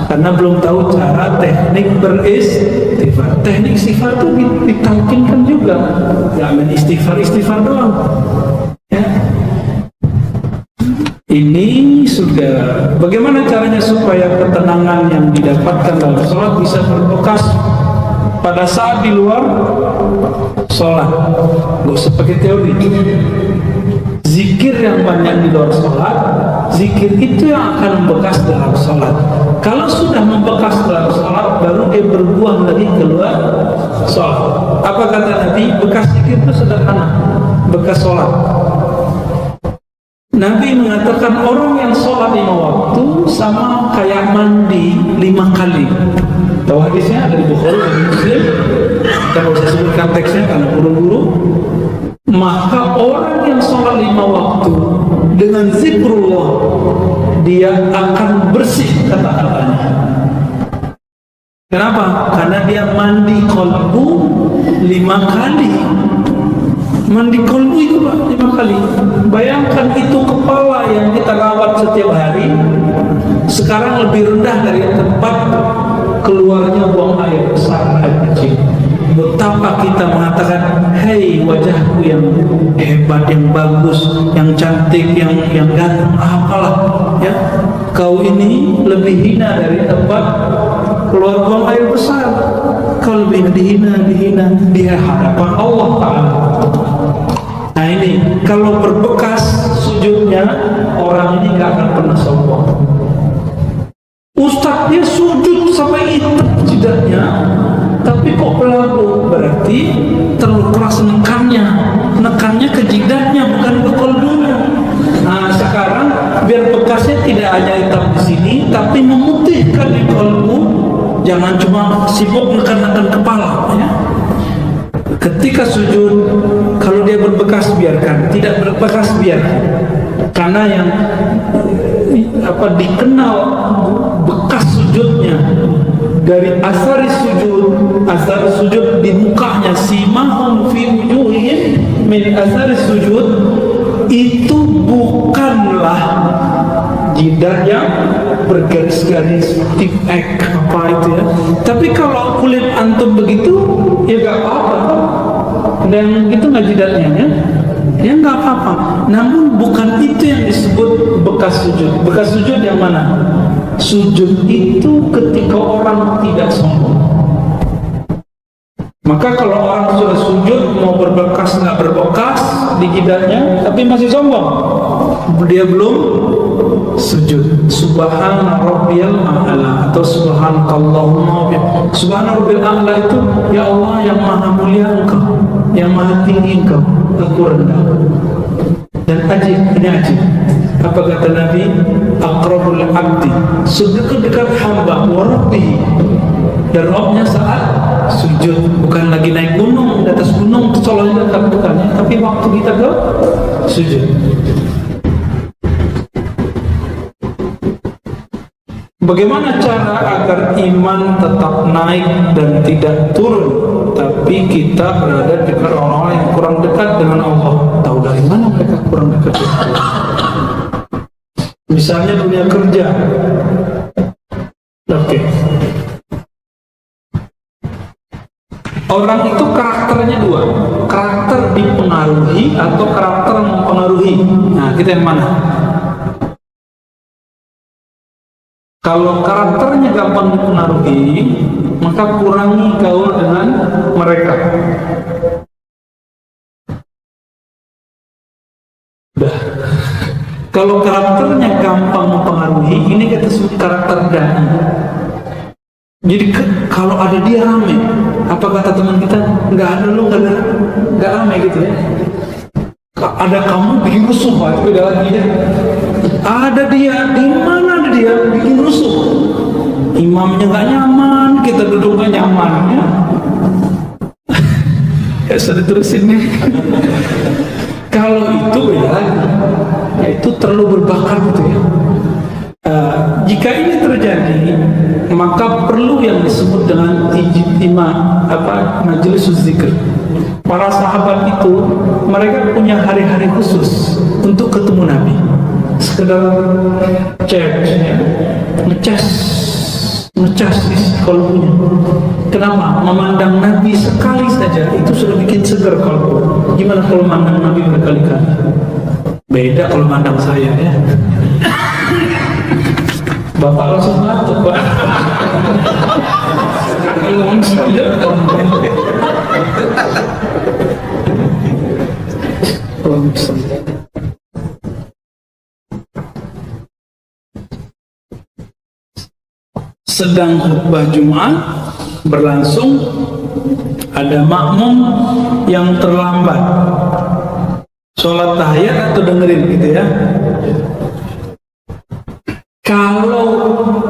karena belum tahu cara teknik beristighfar. Teknik istighfar itu ditalkinkan juga. Nggak main istighfar doang. Ya. Ini sudah. Bagaimana caranya supaya ketenangan yang didapatkan dalam sholat bisa berbekas pada saat di luar sholat? Gak usah pakai teori. Zikir yang banyak di luar sholat, zikir itu yang akan membekas dalam sholat. Kalau sudah membekas dalam sholat, baru dia berbuah lagi keluar sholat. Apa kata Nabi? Bekas zikir itu sederhana, bekas sholat. Nabi mengatakan orang yang sholat 5 waktu sama kayak mandi 5 kali. Tahu hadisnya dari Bukhari dan Muslim. Kita nggak usah sebutkan teksnya karena buru-buru. Maka orang yang sholat 5 waktu dengan zikrullah, dia akan bersih kata-katanya. Kenapa? Karena dia mandi kolbu 5 kali. Mandi kolbu itu Pak 5 kali. Bayangkan itu kepala yang kita rawat setiap hari, sekarang lebih rendah dari tempat keluarnya buang air besar, air kecil. betapa kita mengatakan, hei wajahku yang hebat, yang bagus, yang cantik, yang ganteng, apalah ya, kau ini lebih hina dari tempat keluar buang air besar. Kau lebih dihina di hadapan Allah Ta'ala. Nah ini, kalau berbekas sujudnya, orang ini gak akan pernah sombong. Ustadznya sujud sampai hitam jidatnya, tapi kok pelaku, berarti terlalu keras nekannya ke jidatnya, bukan ke kolbunya. Nah sekarang biar bekasnya tidak hanya hitam di sini, tapi memutihkan di kolbu. Jangan cuma sibuk nekan kepala ya. Ketika sujud, kalau dia berbekas biarkan, tidak berbekas biarkan. Karena yang dikenal bekas sujudnya dari asar sujud di mukanya, simahum fi wujuhihim min asar sujud, itu bukanlah jidat yang bergaris-garis tip X apa itu ya. Tapi kalau kulit antum begitu ya gak apa-apa, dan itu nggak jidatnya ya nggak apa-apa. Namun bukan itu yang disebut bekas sujud. Bekas sujud yang mana? Sujud itu ketika orang tidak sombong. Maka kalau orang sudah sujud, mau berbekas nggak berbekas di jidatnya, tapi masih sombong, dia belum sujud. Subhana rabbiyal a'la atau subhanakallahumma. Subhana rabbiyal a'la itu ya Allah yang maha mulia Engkau, yang maha tinggi Engkau, aku rendah. Dan ini ajib. Apa kata Nabi? Aqrabul abdi, sedekat hamba wa rabbihi, dan Rabbnya saat sujud. Bukan lagi naik gunung, di atas gunung solehnya dekat, bukan ya, tapi waktu kita ke sujud. Bagaimana cara agar iman tetap naik dan tidak turun, tapi kita berada dekat orang-orang yang kurang dekat dengan Allah? Tahu dari mana mereka kurang dekat dengan Allah? Misalnya dunia kerja. Oke. Orang itu karakternya dua, karakter dipengaruhi atau karakter mempengaruhi. Nah, kita yang mana? Kalau karakternya gampang dipengaruhi, maka kurangi gaul dengan mereka. Udah. Kalau karakternya gampang mempengaruhi, ini kita sebut karakter dai. Jadi kalau ada dia rame, apa kata teman kita? Nggak ada lo, nggak rame gitu ya. Ada kamu bikin rusuh, beda lagi ya. Ada dia, di mana ada dia bikin rusuh. Imamnya nggak nyaman, kita duduknya nyaman ya. Ya sudah terusin nih. Kalau itu beda lagi, ya itu terlalu berbakat gitu ya. Jika ini terjadi, maka perlu yang disebut dengan ijtima, majelis zikr. Para sahabat itu mereka punya hari-hari khusus untuk ketemu Nabi. Sekedar chat, ya, ngecas isi kalbunya. Kenapa? Memandang Nabi sekali saja itu sudah bikin segar kalbu. Gimana kalau memandang Nabi berkali-kali? Beda kalau memandang saya ya. Bapak langsung batuk, Pak. Sedang khutbah Jumat berlangsung, ada makmum yang terlambat sholat tahiyat atau dengerin gitu ya. Kalau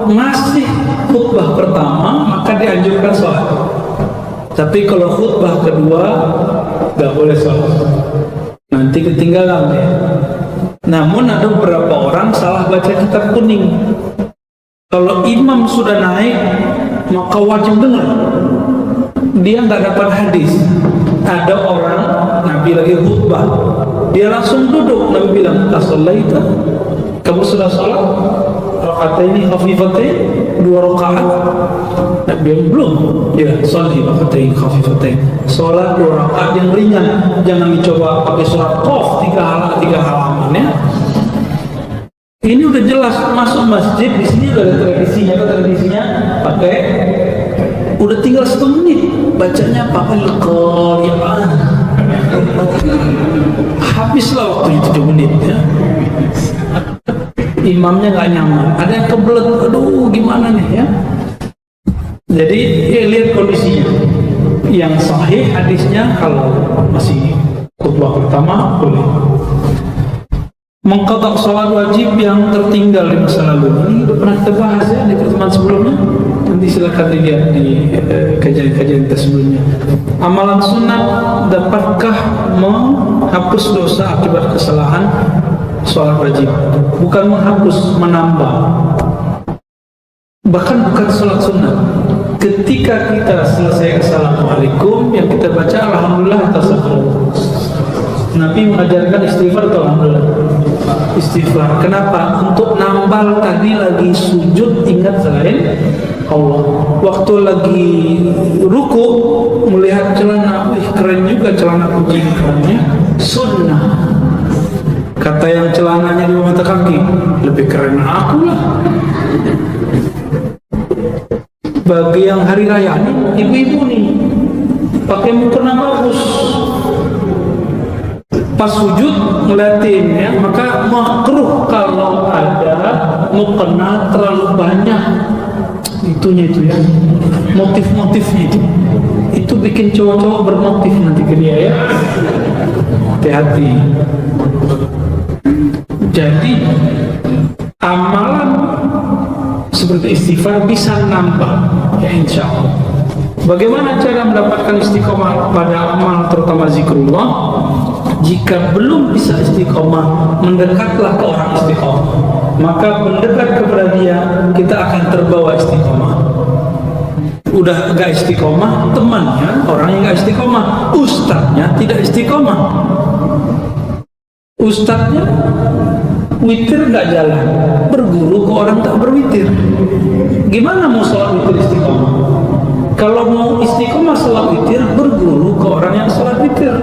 masih khutbah pertama maka dianjurkan sholat, tapi kalau khutbah kedua nggak boleh sholat, nanti ketinggalan ya. Namun ada beberapa orang salah baca kitab kuning. Kalau imam sudah naik maka wajib dengar, dia nggak dapat hadis. Ada orang Nabi lagi khutbah, dia langsung duduk. Nabi bilang, "As-shallaita?" Kamu sudah sholat? Raka'ataini khafifatain, 2 rakaat. Nabi belum. Ya, sholli rakaatain khafifatain. Salat 2 rakaat yang ringan. Jangan dicoba pakai surat Qaf 3 halaman ya. Ini udah jelas masuk masjid, di sini udah ada tradisinya pakai, udah tinggal 1 menit bacanya pakai Al-Qari'ah. Habislah waktunya 7 menit ya. Imamnya nggak nyaman, ada yang kebelet, aduh gimana nih ya. Jadi ya lihat kondisinya. Yang sahih hadisnya kalau masih khutbah pertama boleh. Mengqadha sholat wajib yang tertinggal di masa lalu, ini udah pernah kita bahas ya di pertemuan sebelumnya. Nanti silakan dilihat di kajian-kajian kita sebelumnya. Amalan sunat dapatkah menghapus dosa akibat kesalahan sholat wajib? Bukan menghapus, menambah. Bahkan bukan sholat sunat. Ketika kita selesai assalamualaikum, yang kita baca alhamdulillah tasawwur. Nabi mengajarkan istighfar atau alhamdulillah? Istighfar. Kenapa? Untuk nambal tadi lagi sujud ingat selain Allah. Waktu lagi ruku melihat celana, keren juga celana kucing kerennya, sunnah. Kata yang celananya di mata kaki, lebih keren aku lah. Bagi yang hari raya nih, ibu-ibu nih pakai mukena bagus, pas sujud ngeliatin ya, maka makruh kalau ada mukena terlalu banyak itunya itu ya, motif-motifnya itu bikin cowok-cowok bermotif nanti ke dia ya. Hati-hati. Jadi amalan seperti istighfar bisa nambah ya insya Allah. Bagaimana cara mendapatkan istiqomah pada amal terutama zikrullah? Jika belum bisa istiqomah, mendekatlah ke orang istiqomah. Maka mendekat kepada dia, kita akan terbawa istiqomah. Udah gak istiqomah, temannya orang yang gak istiqomah, ustadznya tidak istiqomah. Ustadznya witir gak jalan, berguru ke orang tak berwitir. Gimana mau sholat witir istiqomah? Kalau mau istiqomah sholat witir, berguru ke orang yang sholat witir.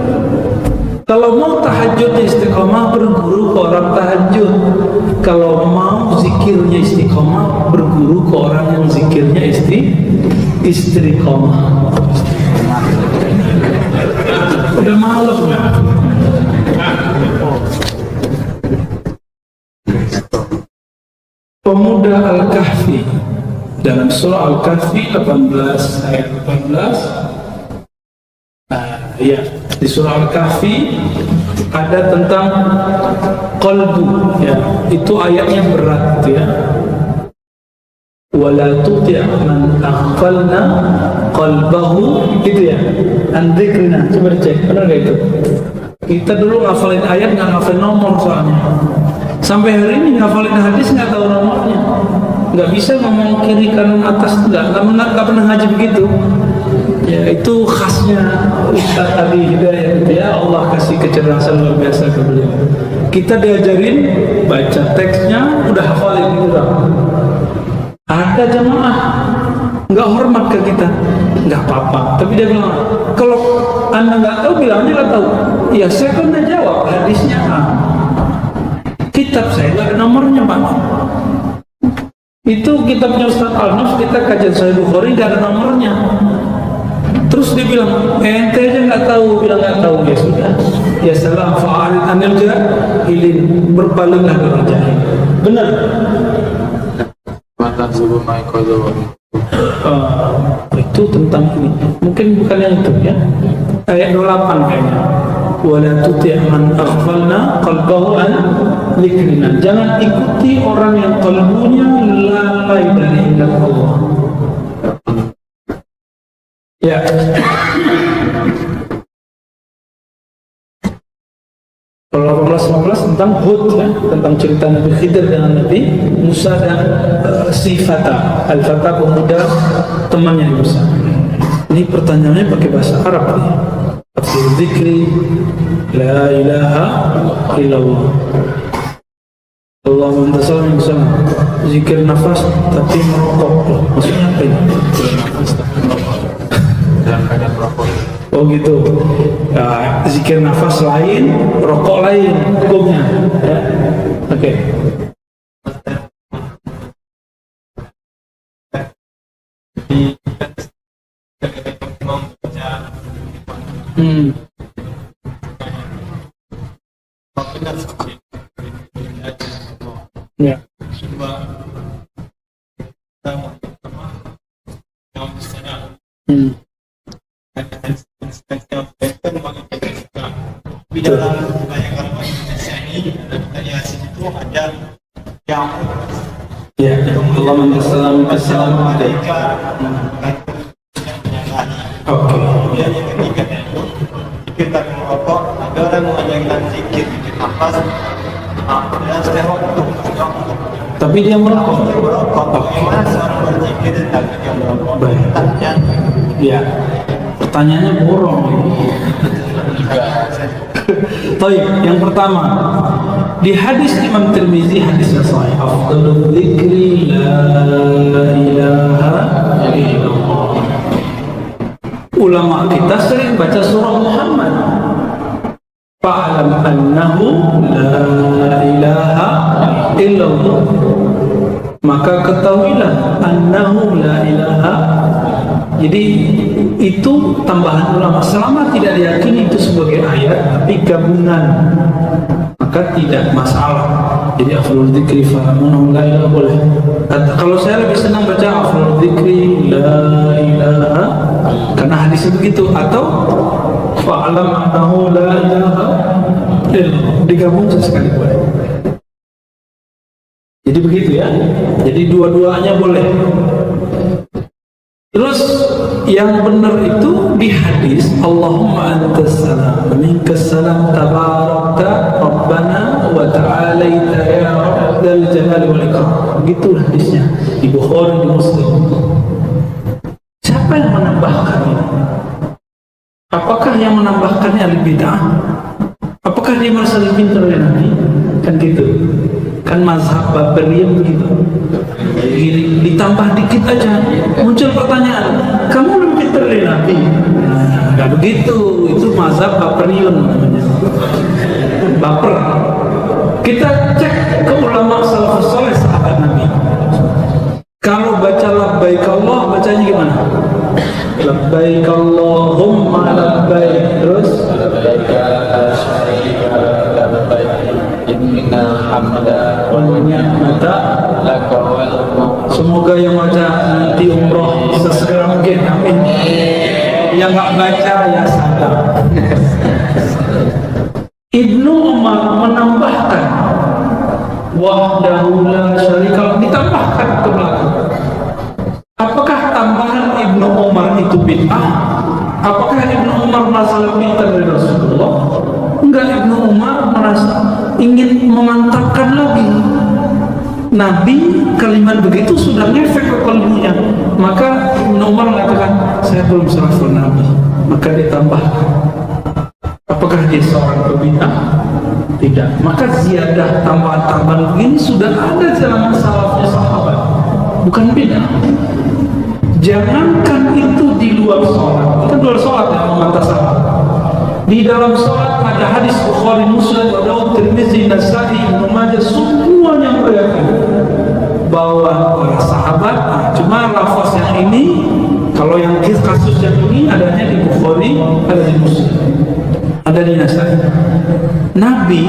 Kalau mau tahajudnya istiqomah, berguru ke orang tahajud. Kalau mau zikirnya istiqomah, berguru ke orang yang zikirnya istiqomah. Udah malam ya. Pemuda Al-Kahfi dalam surah Al-Kahfi 18 ayat 18. Ya, di surah Al-Kahfi ada tentang qalbu ya. Itu ayatnya berat ya. Wala tuti' man aghfalna qalbahu gitu ya. An dzikrina. Coba dicek, benar enggak itu? Kita dulu ngafalin ayat enggak ngafalin nomor soalnya. Sampai hari ini ngafalin hadis nggak tahu nomornya, nggak bisa ngomong kiri kanan atas, nggak pernah ngaji begitu. Ya itu khasnya Ustaz tadi Hidayah gitu ya, Allah kasih kecerdasan luar biasa ke beliau. Kita diajarin baca teksnya udah hafalin gitu lah. Ada jamaah nggak hormat ke kita, nggak apa-apa. Tapi dia bilang kalau anda nggak tahu bilangnya nggak tahu. Ya saya kan udah jawab hadisnya kitab saya nggak ada nomornya Pak. Itu kitabnya Ustaz Al-Nafs, kita kajian Sahih Bukhari nggak ada nomornya. Terus dia bilang ente aja nggak tahu, bilang nggak tahu. Ya sudah, ya salam fa'arid anil jahilin, berpalinglah dari jahil. Benar. Itu tentang ini. Mungkin bukan yang itu ya. Ayat 28 kayaknya. Wala tuti' man aghfalna qalbahu an dzikrina. Jangan ikuti orang yang kalbunya lalai dari ingat Allah. Ya. Kalau 18-19 tentang Hud ya, tentang cerita Nabi Khidir dengan Nabi Musa dan si Fata, Al-Fata pemuda temannya Musa. Ini pertanyaannya pakai bahasa Arab nih. Afdhal dzikri la ilaha illallah. Allahumma salli wa sallim zikir nafas tapi merokok. Maksudnya apa ini? Dalam keadaan merokok. Oh gitu. Zikir nafas lain, rokok lain hukumnya. Ya. Oke. Ya. Di dalam bayangan Indonesia ini itu ada yang Ya, Allahumma sallam mereka Oke. kemudian yang ketiga itu kita merokok, ada orang mengajarkan zikir nafas dan setelah untuk Tapi dia merokok. merokok, bagaimana seorang berzikir dan dia merokok? Baik. Pertanyaan Ya. Pertanyaannya borong ini. Baik, yang pertama di hadis Imam Tirmizi, hadisnya sahih, afdalul dzikri la ilaha illallah. Ulama kita sering baca surah Muhammad, fa'lam annahu la ilaha illallah, maka ketahuilah annahu la ilaha. Jadi itu tambahan ulama, selama tidak diyakini itu sebagai ayat tapi gabungan maka tidak masalah. Jadi afdalul dzikri fa'lamu la ilaha boleh. Kalau saya lebih senang baca afdalul dzikri la ilaha karena hadisnya begitu, atau fa'lam annahu la ilaha illallah, digabung sesekali boleh. Jadi begitu ya. Jadi dua-duanya boleh. Terus yang benar itu di hadis Allahumma antas salam wa minkas salam tabarakta rabbana wa ta'alaita ya rabbal jalali wal ikram. Begitu hadisnya di Bukhari, di Muslim. Siapa yang menambahkan ini? Apakah yang menambahkannya al-bid'ah? Apakah dia merasa lebih pintar dari Nabi? Kan gitu. Kan mazhab Baperiyah begitu. Ditambah dikit aja muncul pertanyaan, kamu lebih pintar dari Nabi? Nah, nggak begitu. Itu mazhab Baperiyun namanya. Baper. Kita cek ke ulama salafus saleh sahabat Nabi. Kalau baca labbaik Allah bacanya gimana? Labbaik Allahumma labbaik. Terus innal hamda wal ni'mata laka wal mulk. Semoga yang baca nanti umroh bisa segera mungkin, amin. Yang nggak baca ya sadar. Ibnu Umar menambahkan wahdahu la syarika, ditambahkan ke belakang. Apakah tambahan Ibnu Umar itu bid'ah? Apakah Ibnu Umar merasa lebih pintar dari Rasulullah? Enggak, Ibnu Umar merasa ingin memantapkan lagi. Nabi kalimat begitu sudah ngefek ke kalbunya. Maka Ibnu Umar mengatakan, saya belum serahkan Nabi. Maka ditambah. Apakah dia seorang pembid'ah? Tidak. Maka ziyadah tambahan-tambahan begini sudah ada dalam salafnya sahabat. Bukan bid'ah. Jangankan itu di luar sholat. Kita luar sholat yang memantah sahabat. Di dalam sholat ada hadis Bukhari, Muslim, Abu Dawud, Tirmizi, Nasa'i, Ibnu Majah, semuanya meriwayatkan bahwa para sahabat. Cuma lafaz yang ini, kalau yang kasus yang ini adanya di Bukhari, ada di Muslim, ada di Nasa'i. Nabi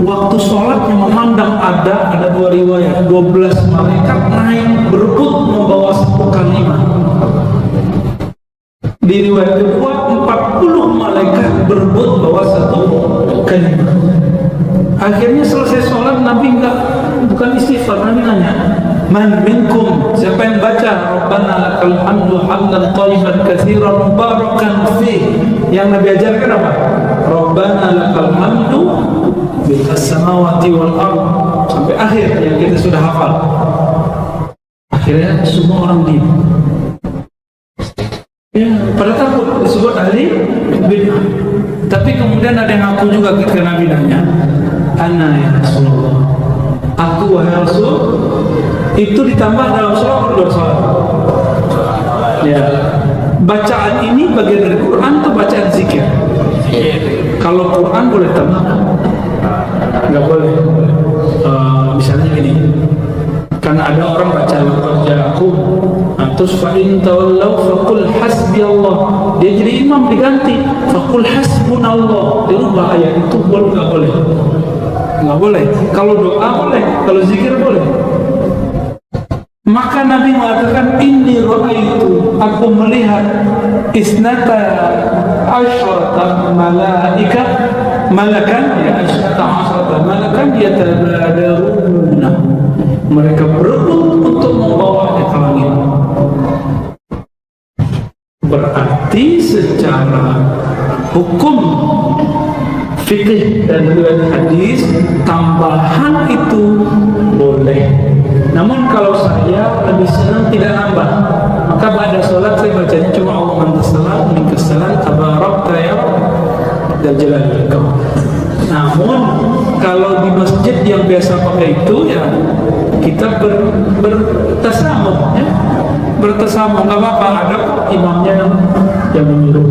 waktu sholatnya memandang ada dua riwayat, 12 malaikat naik berebut membawa satu kalimat. Di riwayat kedua 40 malaikat berebut bawa satu kalimat. Akhirnya selesai sholat Nabi bukan istighfar, Nabi nanya, man minkum, siapa yang baca Rabbana lakal hamdu hamdan thayyiban katsiran mubarakan fi. Yang Nabi ajarkan apa? Rabbana lakal hamdu bil samawati wal ardh, sampai akhir yang kita sudah hafal. Akhirnya semua orang diam. Ya, pada takut disebut ahli bid'ah. Tapi kemudian ada yang ngaku juga ketika Nabi nanya, ana ya Rasulullah, aku wahai Rasul, Itu ditambah dalam sholat atau luar sholat? Ya. Bacaan ini bagian dari Quran atau bacaan zikir? Kalau Quran boleh tambah, nggak boleh. Misalnya gini, kan ada orang baca aku, terus fa'in tawallau faqul hasbi Allah, dia jadi imam diganti faqul hasbunallah, dirubah ayat itu. Boleh nggak boleh? Nggak boleh. Kalau doa boleh, kalau zikir boleh. Maka Nabi mengatakan, inni ra'aitu, aku melihat isnata asyrata malakan ya asyrata asyrata malakan yatabadaruna, mereka berebut untuk membawanya ke langit. Berarti secara hukum fikih dan riwayat hadis, tambahan itu boleh. Namun kalau saya lebih senang tidak nambah, maka pada sholat saya bacanya cuma Allahumma antassalam minkas salam tabarakta ya dzal jalali wal ikram. Namun kalau di masjid yang biasa pakai itu, ya kita bertasamuh, ya bertasamuh, nggak apa-apa. Ada imamnya yang menyuruh